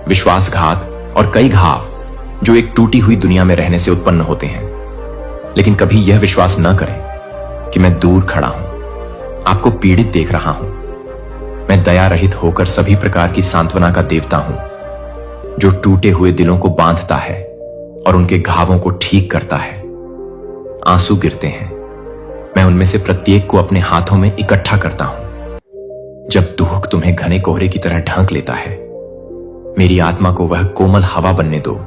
विश्वासघात और कई घाव जो एक टूटी हुई दुनिया में रहने से उत्पन्न होते हैं। लेकिन कभी यह विश्वास न करें कि मैं दूर खड़ा हूं, आपको पीड़ित देख रहा हूं। मैं दया रहित होकर सभी प्रकार की सांत्वना का देवता हूं, जो टूटे हुए दिलों को बांधता है और उनके घावों को ठीक करता है। आंसू गिरते हैं, मैं उनमें से प्रत्येक को अपने हाथों में इकट्ठा करता हूं। जब दुख तुम्हें घने कोहरे की तरह ढक लेता है, मेरी आत्मा को वह कोमल हवा बनने दो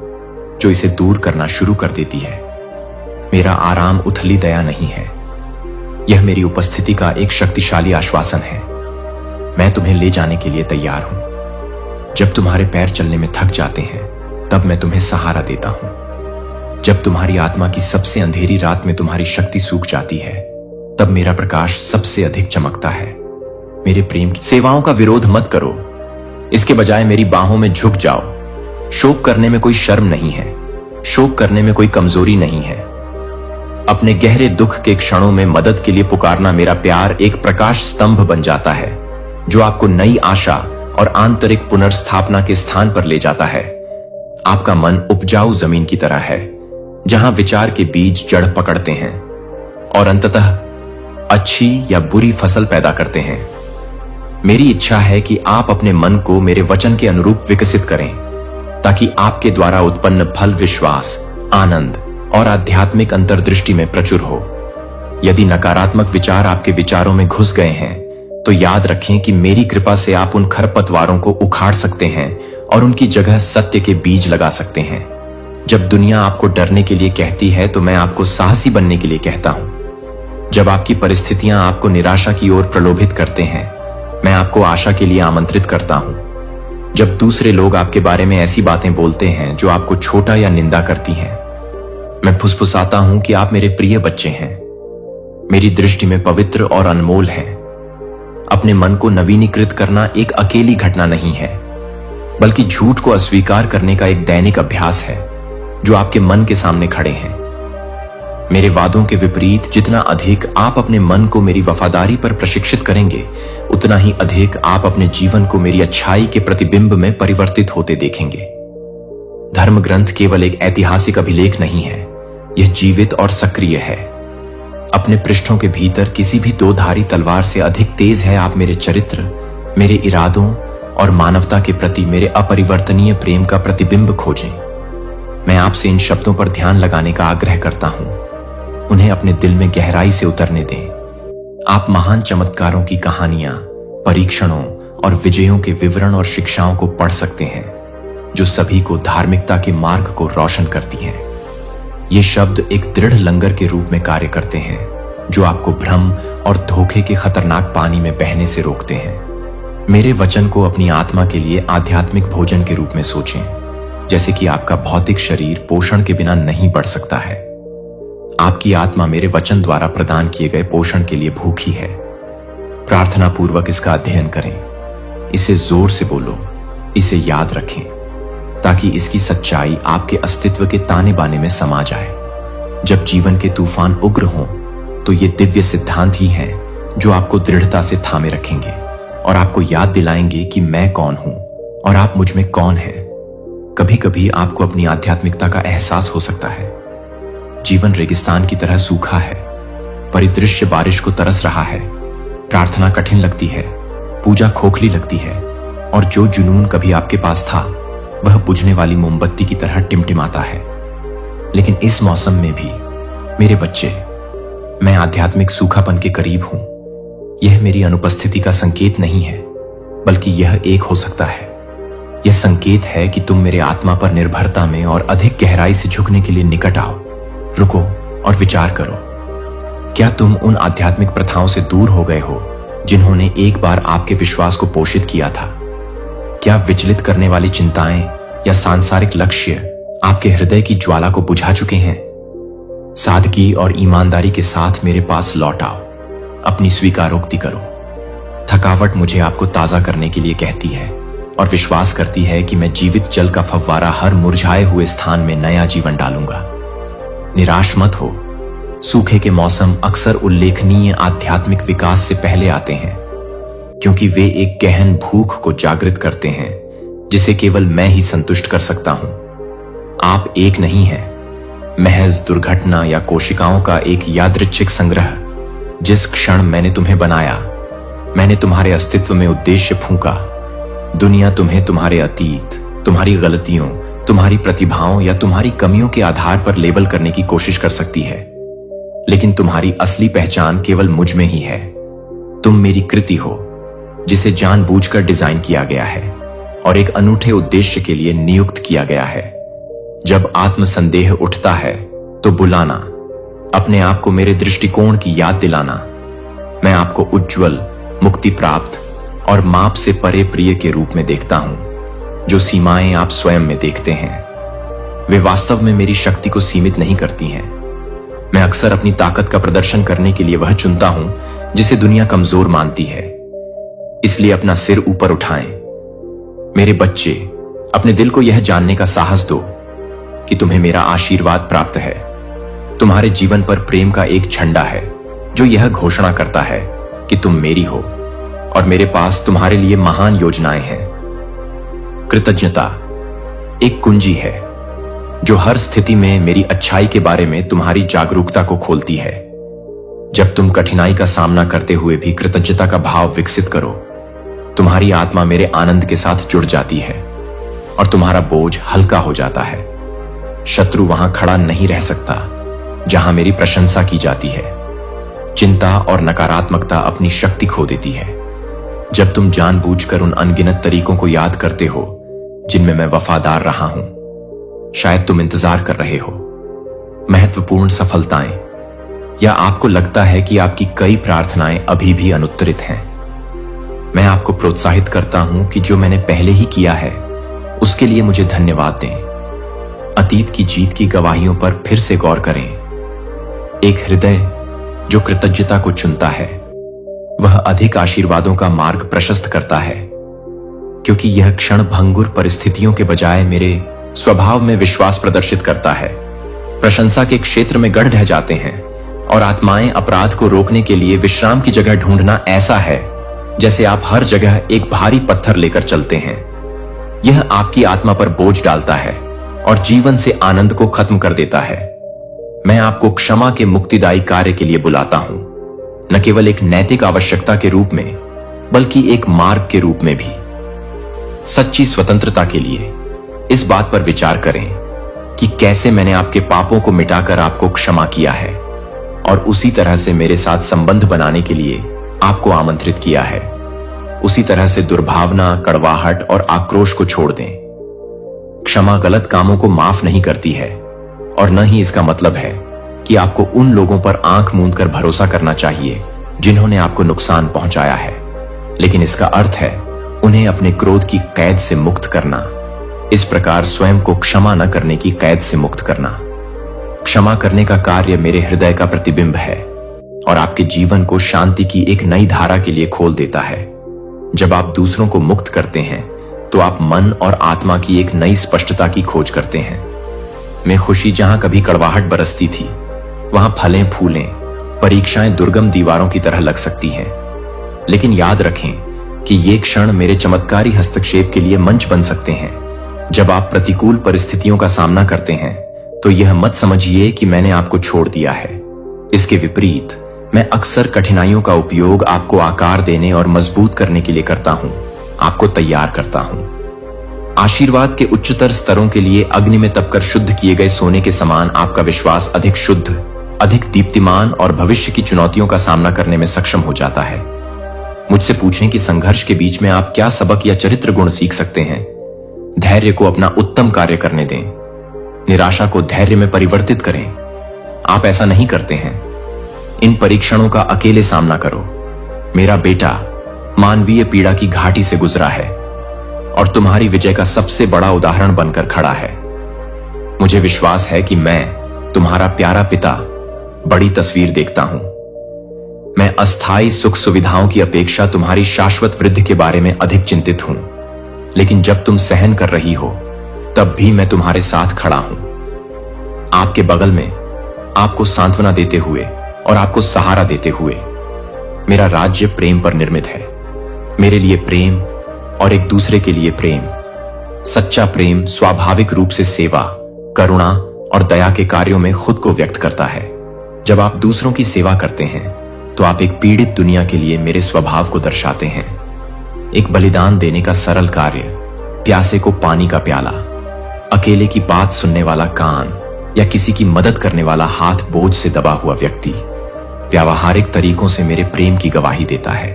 जो इसे दूर करना शुरू कर देती है। मेरा आराम उथली दया नहीं है, यह मेरी उपस्थिति का एक शक्तिशाली आश्वासन है। मैं तुम्हें ले जाने के लिए तैयार हूं। जब तुम्हारे पैर चलने में थक जाते हैं, तब मैं तुम्हें सहारा देता हूं। जब तुम्हारी आत्मा की सबसे अंधेरी रात में तुम्हारी शक्ति सूख जाती है, तब मेरा प्रकाश सबसे अधिक चमकता है। मेरे प्रेम की सेवाओं का विरोध मत करो, इसके बजाय मेरी बाहों में झुक जाओ। शोक करने में कोई शर्म नहीं है, शोक करने में कोई कमजोरी नहीं है। अपने गहरे दुख के क्षणों में मदद के लिए पुकारना मेरा प्यार एक प्रकाश स्तंभ बन जाता है, जो आपको नई आशा और आंतरिक पुनर्स्थापना के स्थान पर ले जाता है। आपका मन उपजाऊ जमीन की तरह है, जहां विचार के बीज जड़ पकड़ते हैं और अंततः अच्छी या बुरी फसल पैदा करते हैं। मेरी इच्छा है कि आप अपने मन को मेरे वचन के अनुरूप विकसित करें, ताकि आपके द्वारा उत्पन्न फल विश्वास, आनंद और आध्यात्मिक अंतर्दृष्टि में प्रचुर हो। यदि नकारात्मक विचार आपके विचारों में घुस गए हैं, तो याद रखें कि मेरी कृपा से आप उन खरपतवारों को उखाड़ सकते हैं और उनकी जगह सत्य के बीज लगा सकते हैं। जब दुनिया आपको डरने के लिए कहती है, तो मैं आपको साहसी बनने के लिए कहता हूं। जब आपकी परिस्थितियां आपको निराशा की ओर प्रलोभित करते हैं, मैं आपको आशा के लिए आमंत्रित करता हूं। जब दूसरे लोग आपके बारे में ऐसी बातें बोलते हैं जो आपको छोटा या निंदा करती हैं, मैं फुसफुसाता हूं कि आप मेरे प्रिय बच्चे हैं, मेरी दृष्टि में पवित्र और अनमोल हैं। अपने मन को नवीनीकृत करना एक अकेली घटना नहीं है, बल्कि झूठ को अस्वीकार करने का एक दैनिक अभ्यास है जो आपके मन के सामने खड़े हैं। मेरे वादों के विपरीत जितना अधिक आप अपने मन को मेरी वफादारी पर प्रशिक्षित करेंगे, उतना ही अधिक आप अपने जीवन को मेरी अच्छाई के प्रतिबिंब में परिवर्तित होते देखेंगे। धर्म ग्रंथ केवल एक ऐतिहासिक अभिलेख नहीं है, यह जीवित और सक्रिय है। अपने पृष्ठों के भीतर किसी भी दो धारी तलवार से अधिक तेज है आप मेरे चरित्र, मेरे इरादों और मानवता के प्रति मेरे अपरिवर्तनीय प्रेम का प्रतिबिंब खोजें। मैं आपसे इन शब्दों पर ध्यान लगाने का आग्रह करता हूं, उन्हें अपने दिल में गहराई से उतरने दें। आप महान चमत्कारों की कहानियां, परीक्षणों और विजयों के विवरण और शिक्षाओं को पढ़ सकते हैं, जो सभी को धार्मिकता के मार्ग को रोशन करती हैं। ये शब्द एक दृढ़ लंगर के रूप में कार्य करते हैं, जो आपको भ्रम और धोखे के खतरनाक पानी में बहने से रोकते हैं। मेरे वचन को अपनी आत्मा के लिए आध्यात्मिक भोजन के रूप में सोचें, जैसे कि आपका भौतिक शरीर पोषण के बिना नहीं बढ़ सकता है। आपकी आत्मा मेरे वचन द्वारा प्रदान किए गए पोषण के लिए भूखी है। प्रार्थना पूर्वक इसका अध्ययन करें, इसे जोर से बोलो, इसे याद रखें, ताकि इसकी सच्चाई आपके अस्तित्व के ताने बाने में समा जाए। जब जीवन के तूफान उग्र हों, तो ये दिव्य सिद्धांत ही हैं जो आपको दृढ़ता से थामे रखेंगे और आपको याद दिलाएंगे कि मैं कौन हूं और आप मुझ में कौन हैं। कभी कभी आपको अपनी आध्यात्मिकता का एहसास हो सकता है। जीवन रेगिस्तान की तरह सूखा है, परिदृश्य बारिश को तरस रहा है, प्रार्थना कठिन लगती है, पूजा खोखली लगती है, और जो जुनून कभी आपके पास था वह बुझने वाली मोमबत्ती की तरह टिमटिमाता है। लेकिन इस मौसम में भी मेरे बच्चे, मैं आध्यात्मिक सूखापन के करीब हूं। यह मेरी अनुपस्थिति का संकेत नहीं है, बल्कि यह एक हो सकता है। यह संकेत है कि तुम मेरे आत्मा पर निर्भरता में और अधिक गहराई से झुकने के लिए निकट आओ। रुको और विचार करो, क्या तुम उन आध्यात्मिक प्रथाओं से दूर हो गए हो जिन्होंने एक बार आपके विश्वास को पोषित किया था? क्या विचलित करने वाली चिंताएं या सांसारिक लक्ष्य आपके हृदय की ज्वाला को बुझा चुके हैं? सादगी और ईमानदारी के साथ मेरे पास लौट आओ, अपनी स्वीकारोक्ति करो। थकावट मुझे आपको ताजा करने के लिए कहती है और विश्वास करती है कि मैं जीवित जल का फव्वारा हर मुरझाए हुए स्थान में नया जीवन डालूंगा। निराश मत हो, सूखे के मौसम अक्सर उल्लेखनीय आध्यात्मिक विकास से पहले आते हैं, क्योंकि वे एक गहन भूख को जागृत करते हैं जिसे केवल मैं ही संतुष्ट कर सकता हूं। आप एक नहीं हैं, महज दुर्घटना या कोशिकाओं का एक यादृच्छिक संग्रह। जिस क्षण मैंने तुम्हें बनाया, मैंने तुम्हारे अस्तित्व में उद्देश्य फूंका। दुनिया तुम्हें तुम्हारे अतीत, तुम्हारी गलतियों, तुम्हारी प्रतिभाओं या तुम्हारी कमियों के आधार पर लेबल करने की कोशिश कर सकती है, लेकिन तुम्हारी असली पहचान केवल मुझ में ही है। तुम मेरी कृति हो, जिसे जानबूझकर डिजाइन किया गया है और एक अनूठे उद्देश्य के लिए नियुक्त किया गया है। जब आत्मसंदेह उठता है तो बुलाना, अपने आप को मेरे दृष्टिकोण की याद दिलाना। मैं आपको उज्जवल, मुक्ति प्राप्त और माप से परे प्रिय के रूप में देखता हूं, जो सीमाएं आप स्वयं में देखते हैं वे वास्तव में मेरी शक्ति को सीमित नहीं करती हैं। मैं अक्सर अपनी ताकत का प्रदर्शन करने के लिए वह चुनता हूं जिसे दुनिया कमजोर मानती है। इसलिए अपना सिर ऊपर उठाएं। मेरे बच्चे, अपने दिल को यह जानने का साहस दो कि तुम्हें मेरा आशीर्वाद प्राप्त है। तुम्हारे जीवन पर प्रेम का एक झंडा है जो यह घोषणा करता है कि तुम मेरी हो और मेरे पास तुम्हारे लिए महान योजनाएं हैं। कृतज्ञता एक कुंजी है जो हर स्थिति में मेरी अच्छाई के बारे में तुम्हारी जागरूकता को खोलती है। जब तुम कठिनाई का सामना करते हुए भी कृतज्ञता का भाव विकसित करो, तुम्हारी आत्मा मेरे आनंद के साथ जुड़ जाती है और तुम्हारा बोझ हल्का हो जाता है। शत्रु वहां खड़ा नहीं रह सकता जहां मेरी प्रशंसा की जाती है। चिंता और नकारात्मकता अपनी शक्ति खो देती है जब तुम जानबूझकर उन अनगिनत तरीकों को याद करते हो जिनमें मैं वफादार रहा हूं। शायद तुम इंतजार कर रहे हो महत्वपूर्ण सफलताएं, या आपको लगता है कि आपकी कई प्रार्थनाएं अभी भी अनुत्तरित हैं। मैं आपको प्रोत्साहित करता हूं कि जो मैंने पहले ही किया है उसके लिए मुझे धन्यवाद दें। अतीत की जीत की गवाहियों पर फिर से गौर करें। एक हृदय जो कृतज्ञता को चुनता है वह अधिक आशीर्वादों का मार्ग प्रशस्त करता है, क्योंकि यह क्षण भंगुर परिस्थितियों के बजाय मेरे स्वभाव में विश्वास प्रदर्शित करता है। प्रशंसा के क्षेत्र में गढ़ ढह जाते हैं और आत्माएं अपराध को रोकने के लिए विश्राम की जगह ढूंढना ऐसा है जैसे आप हर जगह एक भारी पत्थर लेकर चलते हैं। यह आपकी आत्मा पर बोझ डालता है और जीवन से आनंद को खत्म कर देता है। मैं आपको क्षमा के मुक्तिदायी कार्य के लिए बुलाता हूं, न केवल एक नैतिक आवश्यकता के रूप में बल्कि एक मार्ग के रूप में भी। सच्ची स्वतंत्रता के लिए इस बात पर विचार करें कि कैसे मैंने आपके पापों को मिटाकर आपको क्षमा किया है और उसी तरह से मेरे साथ संबंध बनाने के लिए आपको आमंत्रित किया है। उसी तरह से दुर्भावना, कड़वाहट और आक्रोश को छोड़ दें। क्षमा गलत कामों को माफ नहीं करती है और न ही इसका मतलब है कि आपको उन लोगों पर आंख मूंद कर भरोसा करना चाहिए जिन्होंने आपको नुकसान पहुंचाया है, लेकिन इसका अर्थ है उन्हें अपने क्रोध की कैद से मुक्त करना। इस प्रकार स्वयं को क्षमा न करने की कैद से मुक्त करना। क्षमा करने का कार्य मेरे हृदय का प्रतिबिंब है और आपके जीवन को शांति की एक नई धारा के लिए खोल देता है। जब आप दूसरों को मुक्त करते हैं तो आप मन और आत्मा की एक नई स्पष्टता की खोज करते हैं। मैं खुशी जहां कभी कड़वाहट बरसती थी, वहां फलें फूलें, परीक्षाएं दुर्गम दीवारों की तरह लग सकती हैं, लेकिन याद रखें कि ये क्षण मेरे चमत्कारी हस्तक्षेप के लिए मंच बन सकते हैं। जब आप प्रतिकूल परिस्थितियों का सामना करते हैं तो यह मत समझिए कि मैंने आपको छोड़ दिया है। इसके विपरीत, मैं अक्सर कठिनाइयों का उपयोग आपको आकार देने और मजबूत करने के लिए करता हूं, आपको तैयार करता हूं। आशीर्वाद के उच्चतर स्तरों के लिए अग्नि में तपकर शुद्ध किए गए सोने के समान आपका विश्वास अधिक शुद्ध, अधिक दीप्तिमान और भविष्य की चुनौतियों का सामना करने में सक्षम हो जाता है। मुझसे पूछें कि संघर्ष के बीच में आप क्या सबक या चरित्र गुण सीख सकते हैं। धैर्य को अपना उत्तम कार्य करने दें। निराशा को धैर्य में परिवर्तित करें। आप ऐसा नहीं करते हैं। इन परीक्षणों का अकेले सामना करो। मेरा बेटा मानवीय पीड़ा की घाटी से गुजरा है और तुम्हारी विजय का सबसे बड़ा उदाहरण बनकर खड़ा है। मुझे विश्वास है कि मैं, तुम्हारा प्यारा पिता, बड़ी तस्वीर देखता हूं। मैं अस्थायी सुख सुविधाओं की अपेक्षा तुम्हारी शाश्वत वृद्धि के बारे में अधिक चिंतित हूं, लेकिन जब तुम सहन कर रही हो तब भी मैं तुम्हारे साथ खड़ा हूं। आपके बगल में, आपको सांत्वना देते हुए और आपको सहारा देते हुए। मेरा राज्य प्रेम पर निर्मित है। मेरे लिए प्रेम और एक दूसरे के लिए प्रेम। सच्चा प्रेम स्वाभाविक रूप से सेवा, करुणा और दया के कार्यों में खुद को व्यक्त करता है। जब आप दूसरों की सेवा करते हैं तो आप एक पीड़ित दुनिया के लिए मेरे स्वभाव को दर्शाते हैं। एक बलिदान देने का सरल कार्य, प्यासे को पानी का प्याला, अकेले की बात सुनने वाला कान या किसी की मदद करने वाला हाथ बोझ से दबा हुआ व्यक्ति व्यावहारिक तरीकों से मेरे प्रेम की गवाही देता है।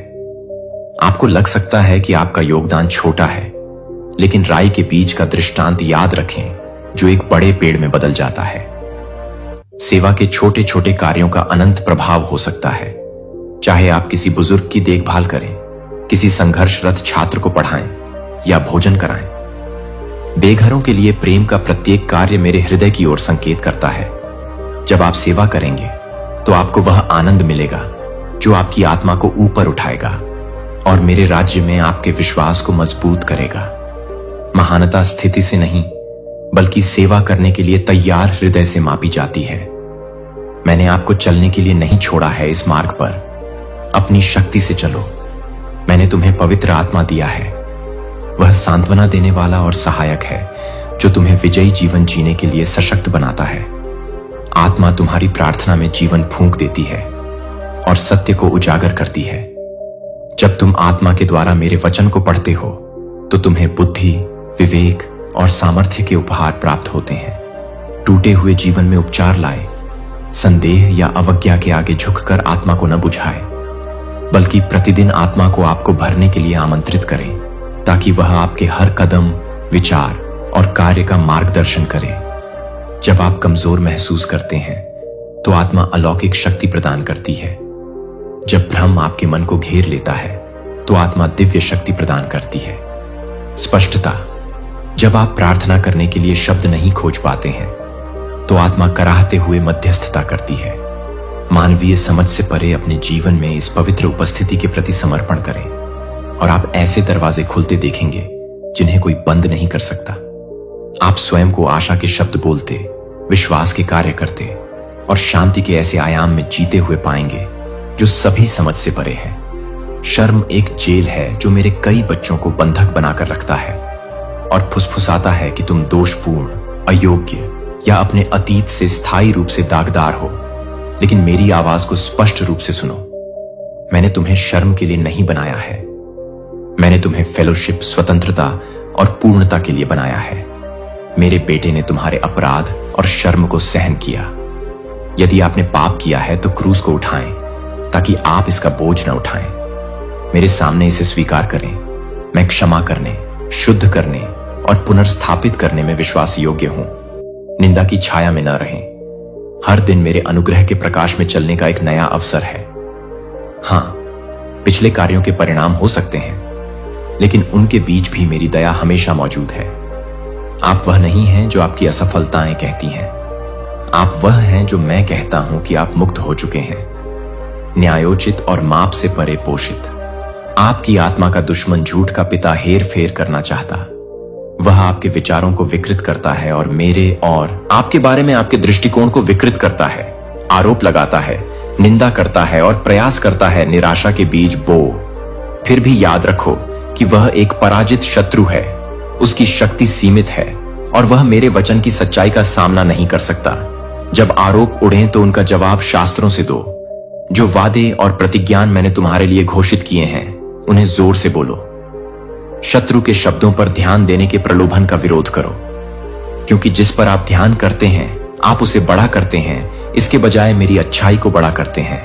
आपको लग सकता है कि आपका योगदान छोटा है, लेकिन राई के बीज का दृष्टांत याद रखें जो एक बड़े पेड़ में बदल जाता है। सेवा के छोटे छोटे कार्यों का अनंत प्रभाव हो सकता है। चाहे आप किसी बुजुर्ग की देखभाल करें, किसी संघर्षरत छात्र को पढ़ाएं या भोजन कराएं। बेघरों के लिए प्रेम का प्रत्येक कार्य मेरे हृदय की ओर संकेत करता है। जब आप सेवा करेंगे तो आपको वह आनंद मिलेगा जो आपकी आत्मा को ऊपर उठाएगा और मेरे राज्य में आपके विश्वास को मजबूत करेगा। महानता स्थिति से नहीं, बल्कि सेवा करने के लिए तैयार हृदय से मापी जाती है। मैंने आपको चलने के लिए नहीं छोड़ा है इस मार्ग पर। अपनी शक्ति से चलो। मैंने तुम्हें पवित्र आत्मा दिया है। वह सांत्वना देने वाला और सहायक है जो तुम्हें विजयी जीवन जीने के लिए सशक्त बनाता है। आत्मा तुम्हारी प्रार्थना में जीवन फूंक देती है और सत्य को उजागर करती है। जब तुम आत्मा के द्वारा मेरे वचन को पढ़ते हो तो तुम्हें बुद्धि, विवेक और सामर्थ्य के उपहार प्राप्त होते हैं। टूटे हुए जीवन में उपचार लाए। संदेह या अवज्ञा के आगे झुककर आत्मा को न बुझाए, बल्कि प्रतिदिन आत्मा को आपको भरने के लिए आमंत्रित करें, ताकि वह आपके हर कदम, विचार और कार्य का मार्गदर्शन करे। जब आप कमजोर महसूस करते हैं तो आत्मा अलौकिक शक्ति प्रदान करती है। जब भ्रम आपके मन को घेर लेता है तो आत्मा दिव्य शक्ति प्रदान करती है। स्पष्टता, जब आप प्रार्थना करने के लिए शब्द नहीं खोज पाते हैं तो आत्मा कराहते हुए मध्यस्थता करती है। मानवीय समझ से परे अपने जीवन में इस पवित्र उपस्थिति के प्रति समर्पण करें और आप ऐसे दरवाजे खुलते देखेंगे जिन्हें कोई बंद नहीं कर सकता। आप स्वयं को आशा के शब्द बोलते, विश्वास के कार्य करते और शांति के ऐसे आयाम में जीते हुए पाएंगे जो सभी समझ से परे हैं। शर्म एक जेल है जो मेरे कई बच्चों को बंधक बनाकर रखता है और फुसफुसाता है कि तुम दोषपूर्ण, अयोग्य या अपने अतीत से स्थायी रूप से दागदार हो। लेकिन मेरी आवाज को स्पष्ट रूप से सुनो। मैंने तुम्हें शर्म के लिए नहीं बनाया है। मैंने तुम्हें फेलोशिप, स्वतंत्रता और पूर्णता के लिए बनाया है। मेरे बेटे ने तुम्हारे अपराध और शर्म को सहन किया। यदि आपने पाप किया है तो क्रूस को उठाएं ताकि आप इसका बोझ न उठाएं। मेरे सामने इसे स्वीकार करें। मैं क्षमा करने, शुद्ध करने और पुनर्स्थापित करने में विश्वास योग्य हूं। निंदा की छाया में न रहें। हर दिन मेरे अनुग्रह के प्रकाश में चलने का एक नया अवसर है। हां, पिछले कार्यों के परिणाम हो सकते हैं, लेकिन उनके बीच भी मेरी दया हमेशा मौजूद है। आप वह नहीं हैं जो आपकी असफलताएं कहती हैं। आप वह हैं जो मैं कहता हूं कि आप मुक्त हो चुके हैं, न्यायोचित और माप से परे पोषित। आपकी आत्मा का दुश्मन, झूठ का पिता, हेर फेर करना चाहता। वह आपके विचारों को विकृत करता है और मेरे और आपके बारे में आपके दृष्टिकोण को विकृत करता है। आरोप लगाता है, निंदा करता है और प्रयास करता है निराशा के बीज बो। फिर भी याद रखो कि वह एक पराजित शत्रु है। उसकी शक्ति सीमित है और वह मेरे वचन की सच्चाई का सामना नहीं कर सकता। जब आरोप उड़ें तो उनका जवाब शास्त्रों से दो। जो वादे और प्रतिज्ञान मैंने तुम्हारे लिए घोषित किए हैं उन्हें जोर से बोलो। शत्रु के शब्दों पर ध्यान देने के प्रलोभन का विरोध करो, क्योंकि जिस पर आप ध्यान करते हैं आप उसे बड़ा करते हैं, इसके बजाय मेरी अच्छाई को बड़ा करते हैं।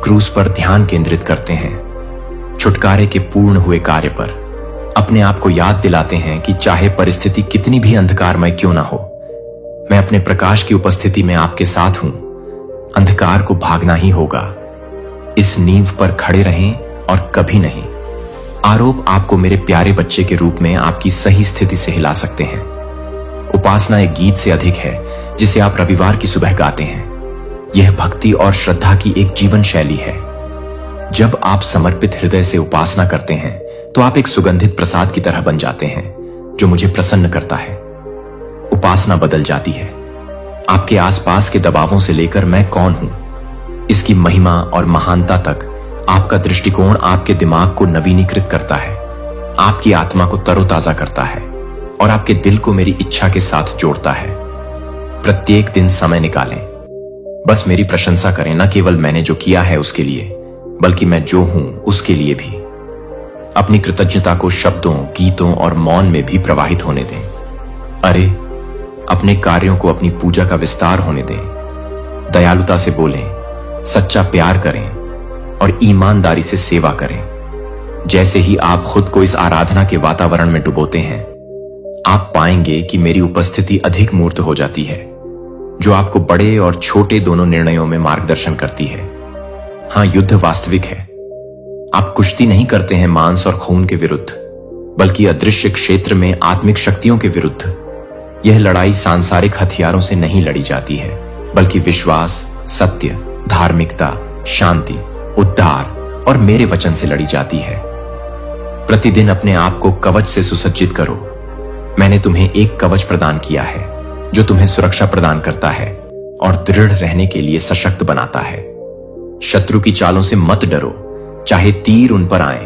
क्रूस पर ध्यान केंद्रित करते हैं, छुटकारे के पूर्ण हुए कार्य पर। अपने आप को याद दिलाते हैं कि चाहे परिस्थिति कितनी भी अंधकारमय क्यों ना हो, मैं अपने प्रकाश की उपस्थिति में आपके साथ हूं। अंधकार को भागना ही होगा। इस नींव पर खड़े रहें और कभी नहीं। आरोप आपको मेरे प्यारे बच्चे के रूप में आपकी सही स्थिति से हिला सकते हैं। उपासना एक गीत से अधिक है जिसे आप रविवार की सुबह गाते हैं। यह भक्ति और श्रद्धा की एक जीवन शैली है। जब आप समर्पित हृदय से उपासना करते हैं तो आप एक सुगंधित प्रसाद की तरह बन जाते हैं जो मुझे प्रसन्न करता है। उपासना बदल जाती है। आपके आसपास के दबावों से लेकर मैं कौन हूं, इसकी महिमा और महानता तक आपका दृष्टिकोण आपके दिमाग को नवीनीकृत करता है, आपकी आत्मा को तरोताजा करता है और आपके दिल को मेरी इच्छा के साथ जोड़ता है। प्रत्येक दिन समय निकालें, बस मेरी प्रशंसा करें, न केवल मैंने जो किया है उसके लिए, बल्कि मैं जो हूं उसके लिए भी। अपनी कृतज्ञता को शब्दों, गीतों और मौन में भी प्रवाहित होने दें। अरे, अपने कार्यों को अपनी पूजा का विस्तार होने दें। दयालुता से बोलें, सच्चा प्यार करें और ईमानदारी से सेवा करें। जैसे ही आप खुद को इस आराधना के वातावरण में डुबोते हैं, आप पाएंगे कि मेरी उपस्थिति अधिक मूर्त हो जाती है, जो आपको बड़े और छोटे दोनों निर्णयों में मार्गदर्शन करती है। हां, युद्ध वास्तविक है। आप कुश्ती नहीं करते हैं मांस और खून के विरुद्ध, बल्कि अदृश्य क्षेत्र में आत्मिक शक्तियों के विरुद्ध। यह लड़ाई सांसारिक हथियारों से नहीं लड़ी जाती है, बल्कि विश्वास, सत्य, धार्मिकता, शांति, उद्धार और मेरे वचन से लड़ी जाती है। प्रतिदिन अपने आप को कवच से सुसज्जित करो। मैंने तुम्हें एक कवच प्रदान किया है जो तुम्हें सुरक्षा प्रदान करता है और दृढ़ रहने के लिए सशक्त बनाता है। शत्रु की चालों से मत डरो, चाहे तीर उन पर आए,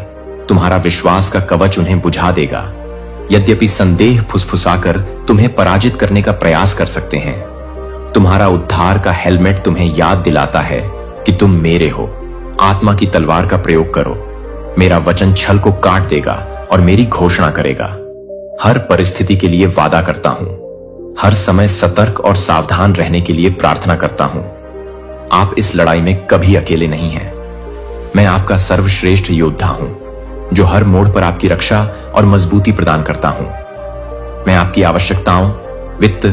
तुम्हारा विश्वास का कवच उन्हें बुझा देगा। यद्यपि संदेह फुसफुसाकर तुम्हें पराजित करने का प्रयास कर सकते हैं, तुम्हारा उद्धार का हेलमेट तुम्हें याद दिलाता है कि तुम मेरे हो। आत्मा की तलवार का प्रयोग करो। मेरा वचन छल को काट देगा और मेरी घोषणा करेगा। हर परिस्थिति के लिए वादा करता हूं, हर समय सतर्क और सावधान रहने के लिए प्रार्थना करता हूं। आप इस लड़ाई में कभी अकेले नहीं हैं। मैं आपका सर्वश्रेष्ठ योद्धा हूं, जो हर मोड़ पर आपकी रक्षा और मजबूती प्रदान करता हूं। मैं आपकी आवश्यकताओं, वित्त,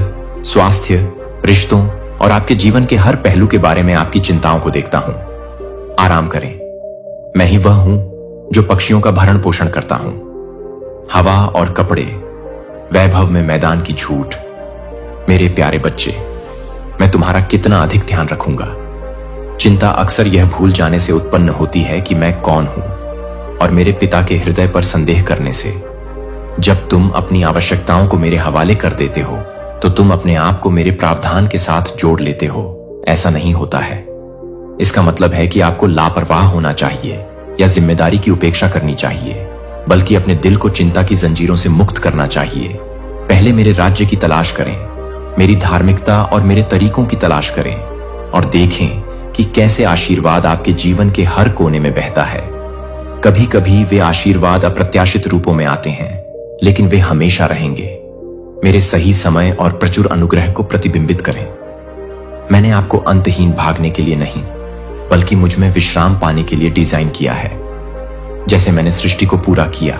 स्वास्थ्य, रिश्तों और आपके जीवन के हर पहलू के बारे में आपकी चिंताओं को देखता हूं। आराम करें। मैं ही वह हूं जो पक्षियों का भरण पोषण करता हूं। हवा और कपड़े, वैभव में मैदान की झूठ। मेरे प्यारे बच्चे, मैं तुम्हारा कितना अधिक ध्यान रखूंगा। चिंता अक्सर यह भूल जाने से उत्पन्न होती है कि मैं कौन हूं, और मेरे पिता के हृदय पर संदेह करने से। जब तुम अपनी आवश्यकताओं को मेरे हवाले कर देते हो, तो तुम अपने आप को मेरे प्रावधान के साथ जोड़ लेते हो। ऐसा नहीं होता है। इसका मतलब है कि आपको लापरवाह होना चाहिए या जिम्मेदारी की उपेक्षा करनी चाहिए, बल्कि अपने दिल को चिंता की जंजीरों से मुक्त करना चाहिए। पहले मेरे राज्य की तलाश करें, मेरी धार्मिकता और मेरे तरीकों की तलाश करें, और देखें कि कैसे आशीर्वाद आपके जीवन के हर कोने में बहता है। कभी कभी वे आशीर्वाद अप्रत्याशित रूपों में आते हैं, लेकिन वे हमेशा रहेंगे। मेरे सही समय और प्रचुर अनुग्रह को प्रतिबिंबित करें। मैंने आपको अंतहीन भागने के लिए नहीं, बल्कि मुझ में विश्राम पाने के लिए डिजाइन किया है। जैसे मैंने सृष्टि को पूरा किया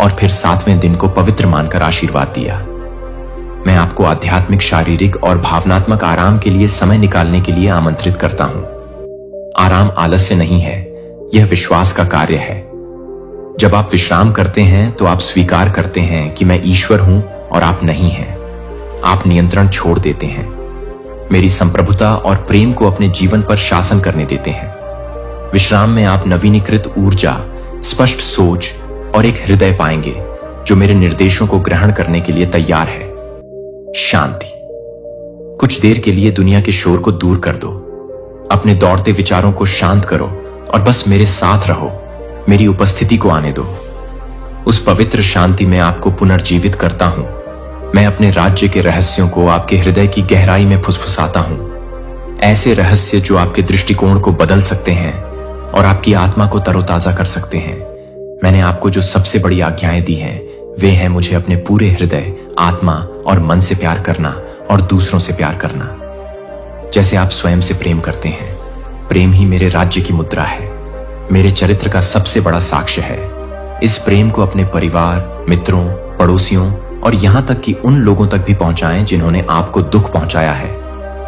और फिर 7वें दिन को पवित्र मानकर आशीर्वाद दिया, मैं आपको आध्यात्मिक, शारीरिक और भावनात्मक आराम के लिए समय निकालने के लिए आमंत्रित करता हूं। आराम आलस्य नहीं है, यह विश्वास का कार्य है। जब आप विश्राम करते हैं तो आप स्वीकार करते हैं कि मैं ईश्वर हूं और आप नहीं हैं। आप नियंत्रण छोड़ देते हैं, मेरी संप्रभुता और प्रेम को अपने जीवन पर शासन करने देते हैं। विश्राम में आप नवीनीकृत ऊर्जा, स्पष्ट सोच और एक हृदय पाएंगे जो मेरे निर्देशों को ग्रहण करने के लिए तैयार है। शांति। कुछ देर के लिए दुनिया के शोर को दूर कर दो, अपने दौड़ते विचारों को शांत करो और बस मेरे साथ रहो। मेरी उपस्थिति को आने दो। उस पवित्र शांति में आपको पुनर्जीवित करता हूं। मैं अपने राज्य के रहस्यों को आपके हृदय की गहराई में फुसफुसाता हूं, ऐसे रहस्य जो आपके दृष्टिकोण को बदल सकते हैं और आपकी आत्मा को तरोताजा कर सकते हैं। मैंने आपको जो सबसे बड़ी आज्ञाएं दी हैं, वे हैं मुझे अपने पूरे हृदय, आत्मा और मन से प्यार करना और दूसरों से प्यार करना, जैसे आप स्वयं से प्रेम करते हैं। प्रेम ही मेरे राज्य की मुद्रा है, मेरे चरित्र का सबसे बड़ा साक्ष्य है। इस प्रेम को अपने परिवार, मित्रों, पड़ोसियों और यहां तक कि उन लोगों तक भी पहुंचाएं जिन्होंने आपको दुख पहुंचाया है।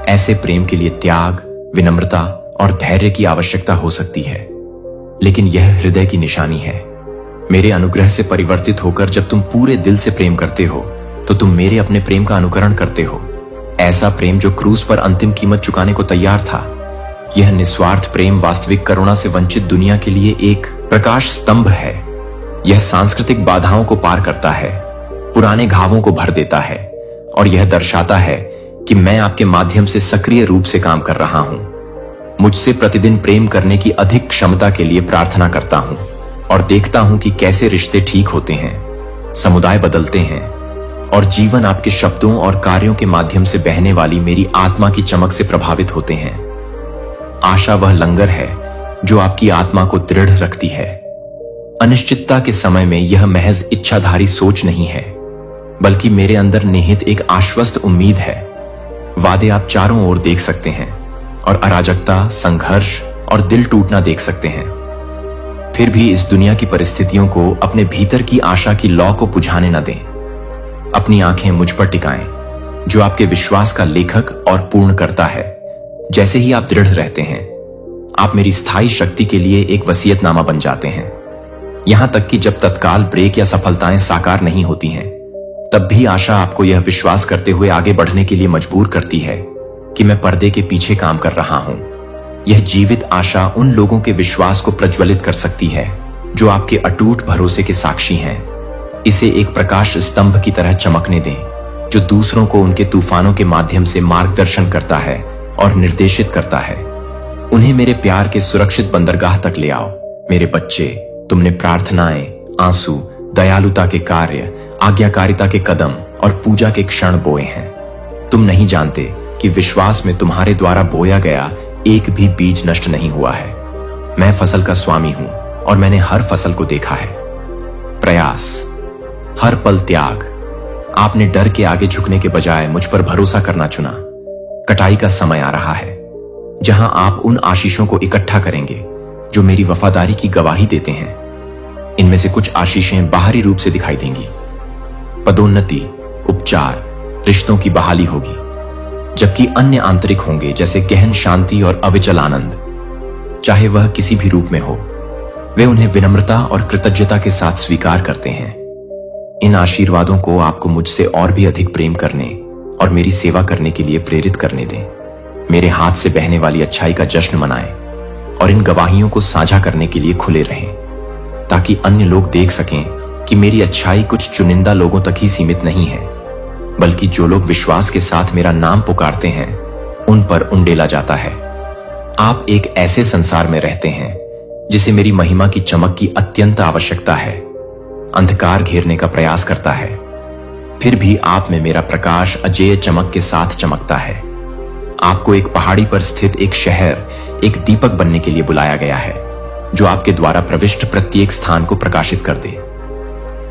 ऐसे प्रेम के लिए त्याग, विनम्रता और धैर्य की आवश्यकता हो सकती है, लेकिन यह हृदय की निशानी है। मेरे अनुग्रह से परिवर्तित होकर जब तुम पूरे दिल से प्रेम करते हो, तो तुम मेरे अपने प्रेम का अनुकरण करते हो। ऐसा प्रेम जो क्रूस पर अंतिम कीमत चुकाने को तैयार था। यह निस्वार्थ प्रेम वास्तविक करुणा से वंचित दुनिया के लिए एक प्रकाश स्तंभ है। यह सांस्कृतिक बाधाओं को पार करता है, पुराने घावों को भर देता है और यह दर्शाता है कि मैं आपके माध्यम से सक्रिय रूप से काम कर रहा हूं। मुझसे प्रतिदिन प्रेम करने की अधिक क्षमता के लिए प्रार्थना करता हूं और देखता हूं कि कैसे रिश्ते ठीक होते हैं, समुदाय बदलते हैं और जीवन आपके शब्दों और कार्यों के माध्यम से बहने वाली मेरी आत्मा की चमक से प्रभावित होते हैं। आशा वह लंगर है जो आपकी आत्मा को दृढ़ रखती है। अनिश्चितता के समय में यह महज इच्छाधारी सोच नहीं है, बल्कि मेरे अंदर निहित एक आश्वस्त उम्मीद है। वादे आप चारों ओर देख सकते हैं और अराजकता, संघर्ष और दिल टूटना देख सकते हैं। फिर भी इस दुनिया की परिस्थितियों को अपने भीतर की आशा की लौ को बुझाने न दें। अपनी आंखें मुझ पर टिकाएं, जो आपके विश्वास का लेखक और पूर्ण करता है। जैसे ही आप दृढ़ रहते हैं, आप मेरी स्थायी शक्ति के लिए एक वसीयतनामा बन जाते हैं। यहां तक कि जब तत्काल ब्रेक या सफलताएं साकार नहीं होती हैं, तब भी आशा आपको यह विश्वास करते हुए आगे बढ़ने के लिए मजबूर करती है कि मैं पर्दे के पीछे काम कर रहा हूं। यह जीवित आशा उन लोगों के विश्वास को प्रज्वलित कर सकती है जो आपके अटूट भरोसे के साक्षी हैं। इसे एक प्रकाश स्तंभ की तरह चमकने दें, जो दूसरों को उनके तूफानों के माध्यम से मार्गदर्शन करता है और निर्देशित करता है। उन्हें मेरे प्यार के सुरक्षित बंदरगाह तक ले आओ। मेरे बच्चे, तुमने प्रार्थनाएं, आंसू, दयालुता के कार्य, आज्ञाकारिता के कदम और पूजा के क्षण बोए हैं। तुम नहीं जानते कि विश्वास में तुम्हारे द्वारा बोया गया एक भी बीज नष्ट नहीं हुआ है। मैं फसल का स्वामी हूं और मैंने हर फसल को देखा है। प्रयास, हर पल त्याग। आपने डर के आगे झुकने के बजाय मुझ पर भरोसा करना चुना। कटाई का समय आ रहा है, जहां आप उन आशीषों को इकट्ठा करेंगे जो मेरी वफादारी की गवाही देते हैं। इनमें से कुछ आशीषें बाहरी रूप से दिखाई देंगी। पदोन्नति, उपचार, रिश्तों की बहाली होगी, जबकि अन्य आंतरिक होंगे, जैसे गहन शांति और अविचल आनंद। चाहे वह किसी भी रूप में हो, वे उन्हें विनम्रता और कृतज्ञता के साथ स्वीकार करते हैं। इन आशीर्वादों को आपको मुझसे और भी अधिक प्रेम करने और मेरी सेवा करने के लिए प्रेरित करने दें। मेरे हाथ से बहने वाली अच्छाई का जश्न मनाएं और इन गवाहियों को साझा करने के लिए खुले रहें, ताकि अन्य लोग देख सकें कि मेरी अच्छाई कुछ चुनिंदा लोगों तक ही सीमित नहीं है, बल्कि जो लोग विश्वास के साथ मेरा नाम पुकारते हैं, उन पर उंडेला जाता है। आप एक ऐसे संसार में रहते हैं जिसे मेरी महिमा की चमक की अत्यंत आवश्यकता है। अंधकार घेरने का प्रयास करता है, फिर भी आप में मेरा प्रकाश अजेय चमक के साथ चमकता है। आपको एक पहाड़ी पर स्थित एक शहर, एक दीपक बनने के लिए बुलाया गया है, जो आपके द्वारा प्रविष्ट प्रत्येक स्थान को प्रकाशित कर दे।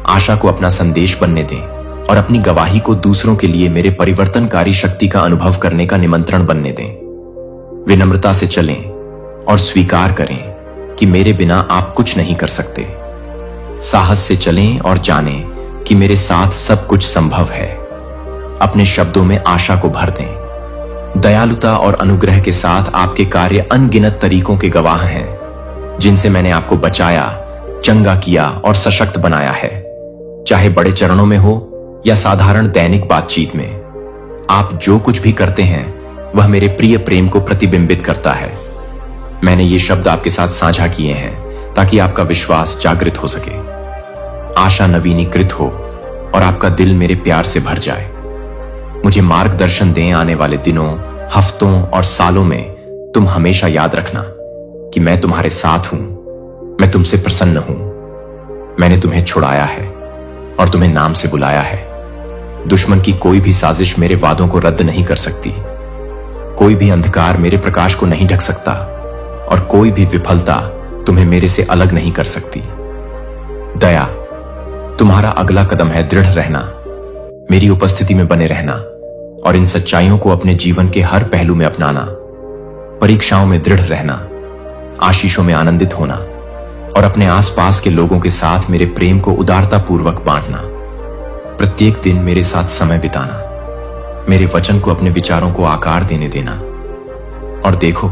आशा को अपना संदेश बनने दें और अपनी गवाही को दूसरों के लिए मेरे परिवर्तनकारी शक्ति का अनुभव करने का निमंत्रण बनने दें। विनम्रता से चलें और स्वीकार करें कि मेरे बिना आप कुछ नहीं कर सकते। साहस से चलें और जानें कि मेरे साथ सब कुछ संभव है। अपने शब्दों में आशा को भर दें। दयालुता और अनुग्रह के साथ आपके कार्य अनगिनत तरीकों के गवाह हैं, जिनसे मैंने आपको बचाया, चंगा किया और सशक्त बनाया है। चाहे बड़े चरणों में हो या साधारण दैनिक बातचीत में, आप जो कुछ भी करते हैं वह मेरे प्रिय प्रेम को प्रतिबिंबित करता है। मैंने ये शब्द आपके साथ साझा किए हैं ताकि आपका विश्वास जागृत हो सके, आशा नवीनीकृत हो और आपका दिल मेरे प्यार से भर जाए। मुझे मार्गदर्शन दें। आने वाले दिनों, हफ्तों और सालों में तुम हमेशा याद रखना कि मैं तुम्हारे साथ हूं। मैं तुमसे प्रसन्न हूं। मैंने तुम्हें छुड़ाया है और तुम्हें नाम से बुलाया है। दुश्मन की कोई भी साजिश मेरे वादों को रद्द नहीं कर सकती। कोई भी अंधकार मेरे प्रकाश को नहीं ढक सकता और कोई भी विफलता तुम्हें मेरे से अलग नहीं कर सकती। दया, तुम्हारा अगला कदम है दृढ़ रहना, मेरी उपस्थिति में बने रहना और इन सच्चाइयों को अपने जीवन के हर पहलू में अपनाना। परीक्षाओं में दृढ़ रहना, आशीषों में आनंदित होना और अपने आसपास के लोगों के साथ मेरे प्रेम को उदारतापूर्वक बांटना। प्रत्येक दिन मेरे साथ समय बिताना, मेरे वचन को अपने विचारों को आकार देने देना। और देखो,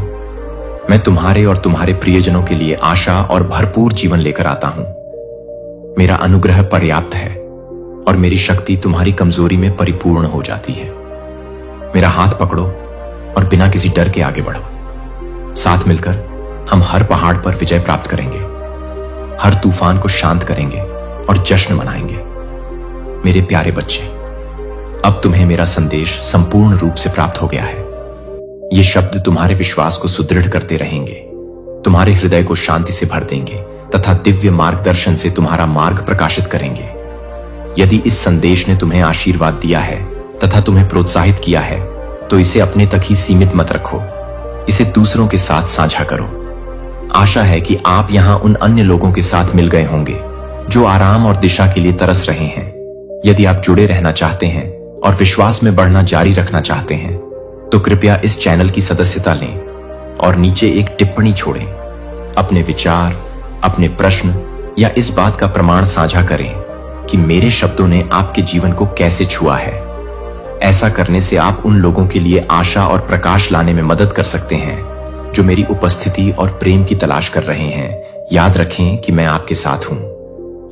मैं तुम्हारे और तुम्हारे प्रियजनों के लिए आशा और भरपूर जीवन लेकर आता हूं। मेरा अनुग्रह पर्याप्त है और मेरी शक्ति तुम्हारी कमजोरी में परिपूर्ण हो जाती है। मेरा हाथ पकड़ो और बिना किसी डर के आगे बढ़ो। साथ मिलकर हम हर पहाड़ पर विजय प्राप्त करेंगे, हर तूफान को शांत करेंगे और जश्न मनाएंगे। मेरे प्यारे बच्चे, अब तुम्हें मेरा संदेश संपूर्ण रूप से प्राप्त हो गया है। ये शब्द तुम्हारे विश्वास को सुदृढ़ करते रहेंगे, तुम्हारे हृदय को शांति से भर देंगे तथा दिव्य मार्गदर्शन से तुम्हारा मार्ग प्रकाशित करेंगे। यदि इस संदेश ने तुम्हें आशीर्वाद दिया है तथा तुम्हें प्रोत्साहित किया है तो इसे अपने तक ही सीमित मत रखो, इसे दूसरों के साथ साझा करो। आशा है कि आप यहां उन अन्य लोगों के साथ मिल गए होंगे जो आराम और दिशा के लिए तरस रहे हैं। यदि आप जुड़े रहना चाहते हैं और विश्वास में बढ़ना जारी रखना चाहते हैं तो कृपया इस चैनल की सदस्यता लें और नीचे एक टिप्पणी छोड़ें। अपने विचार, अपने प्रश्न या इस बात का प्रमाण साझा करें कि मेरे शब्दों ने आपके जीवन को कैसे छुआ है। ऐसा करने से आप उन लोगों के लिए आशा और प्रकाश लाने में मदद कर सकते हैं जो मेरी उपस्थिति और प्रेम की तलाश कर रहे हैं। याद रखें कि मैं आपके साथ हूं।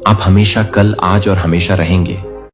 आप हमेशा कल, आज और हमेशा रहेंगे।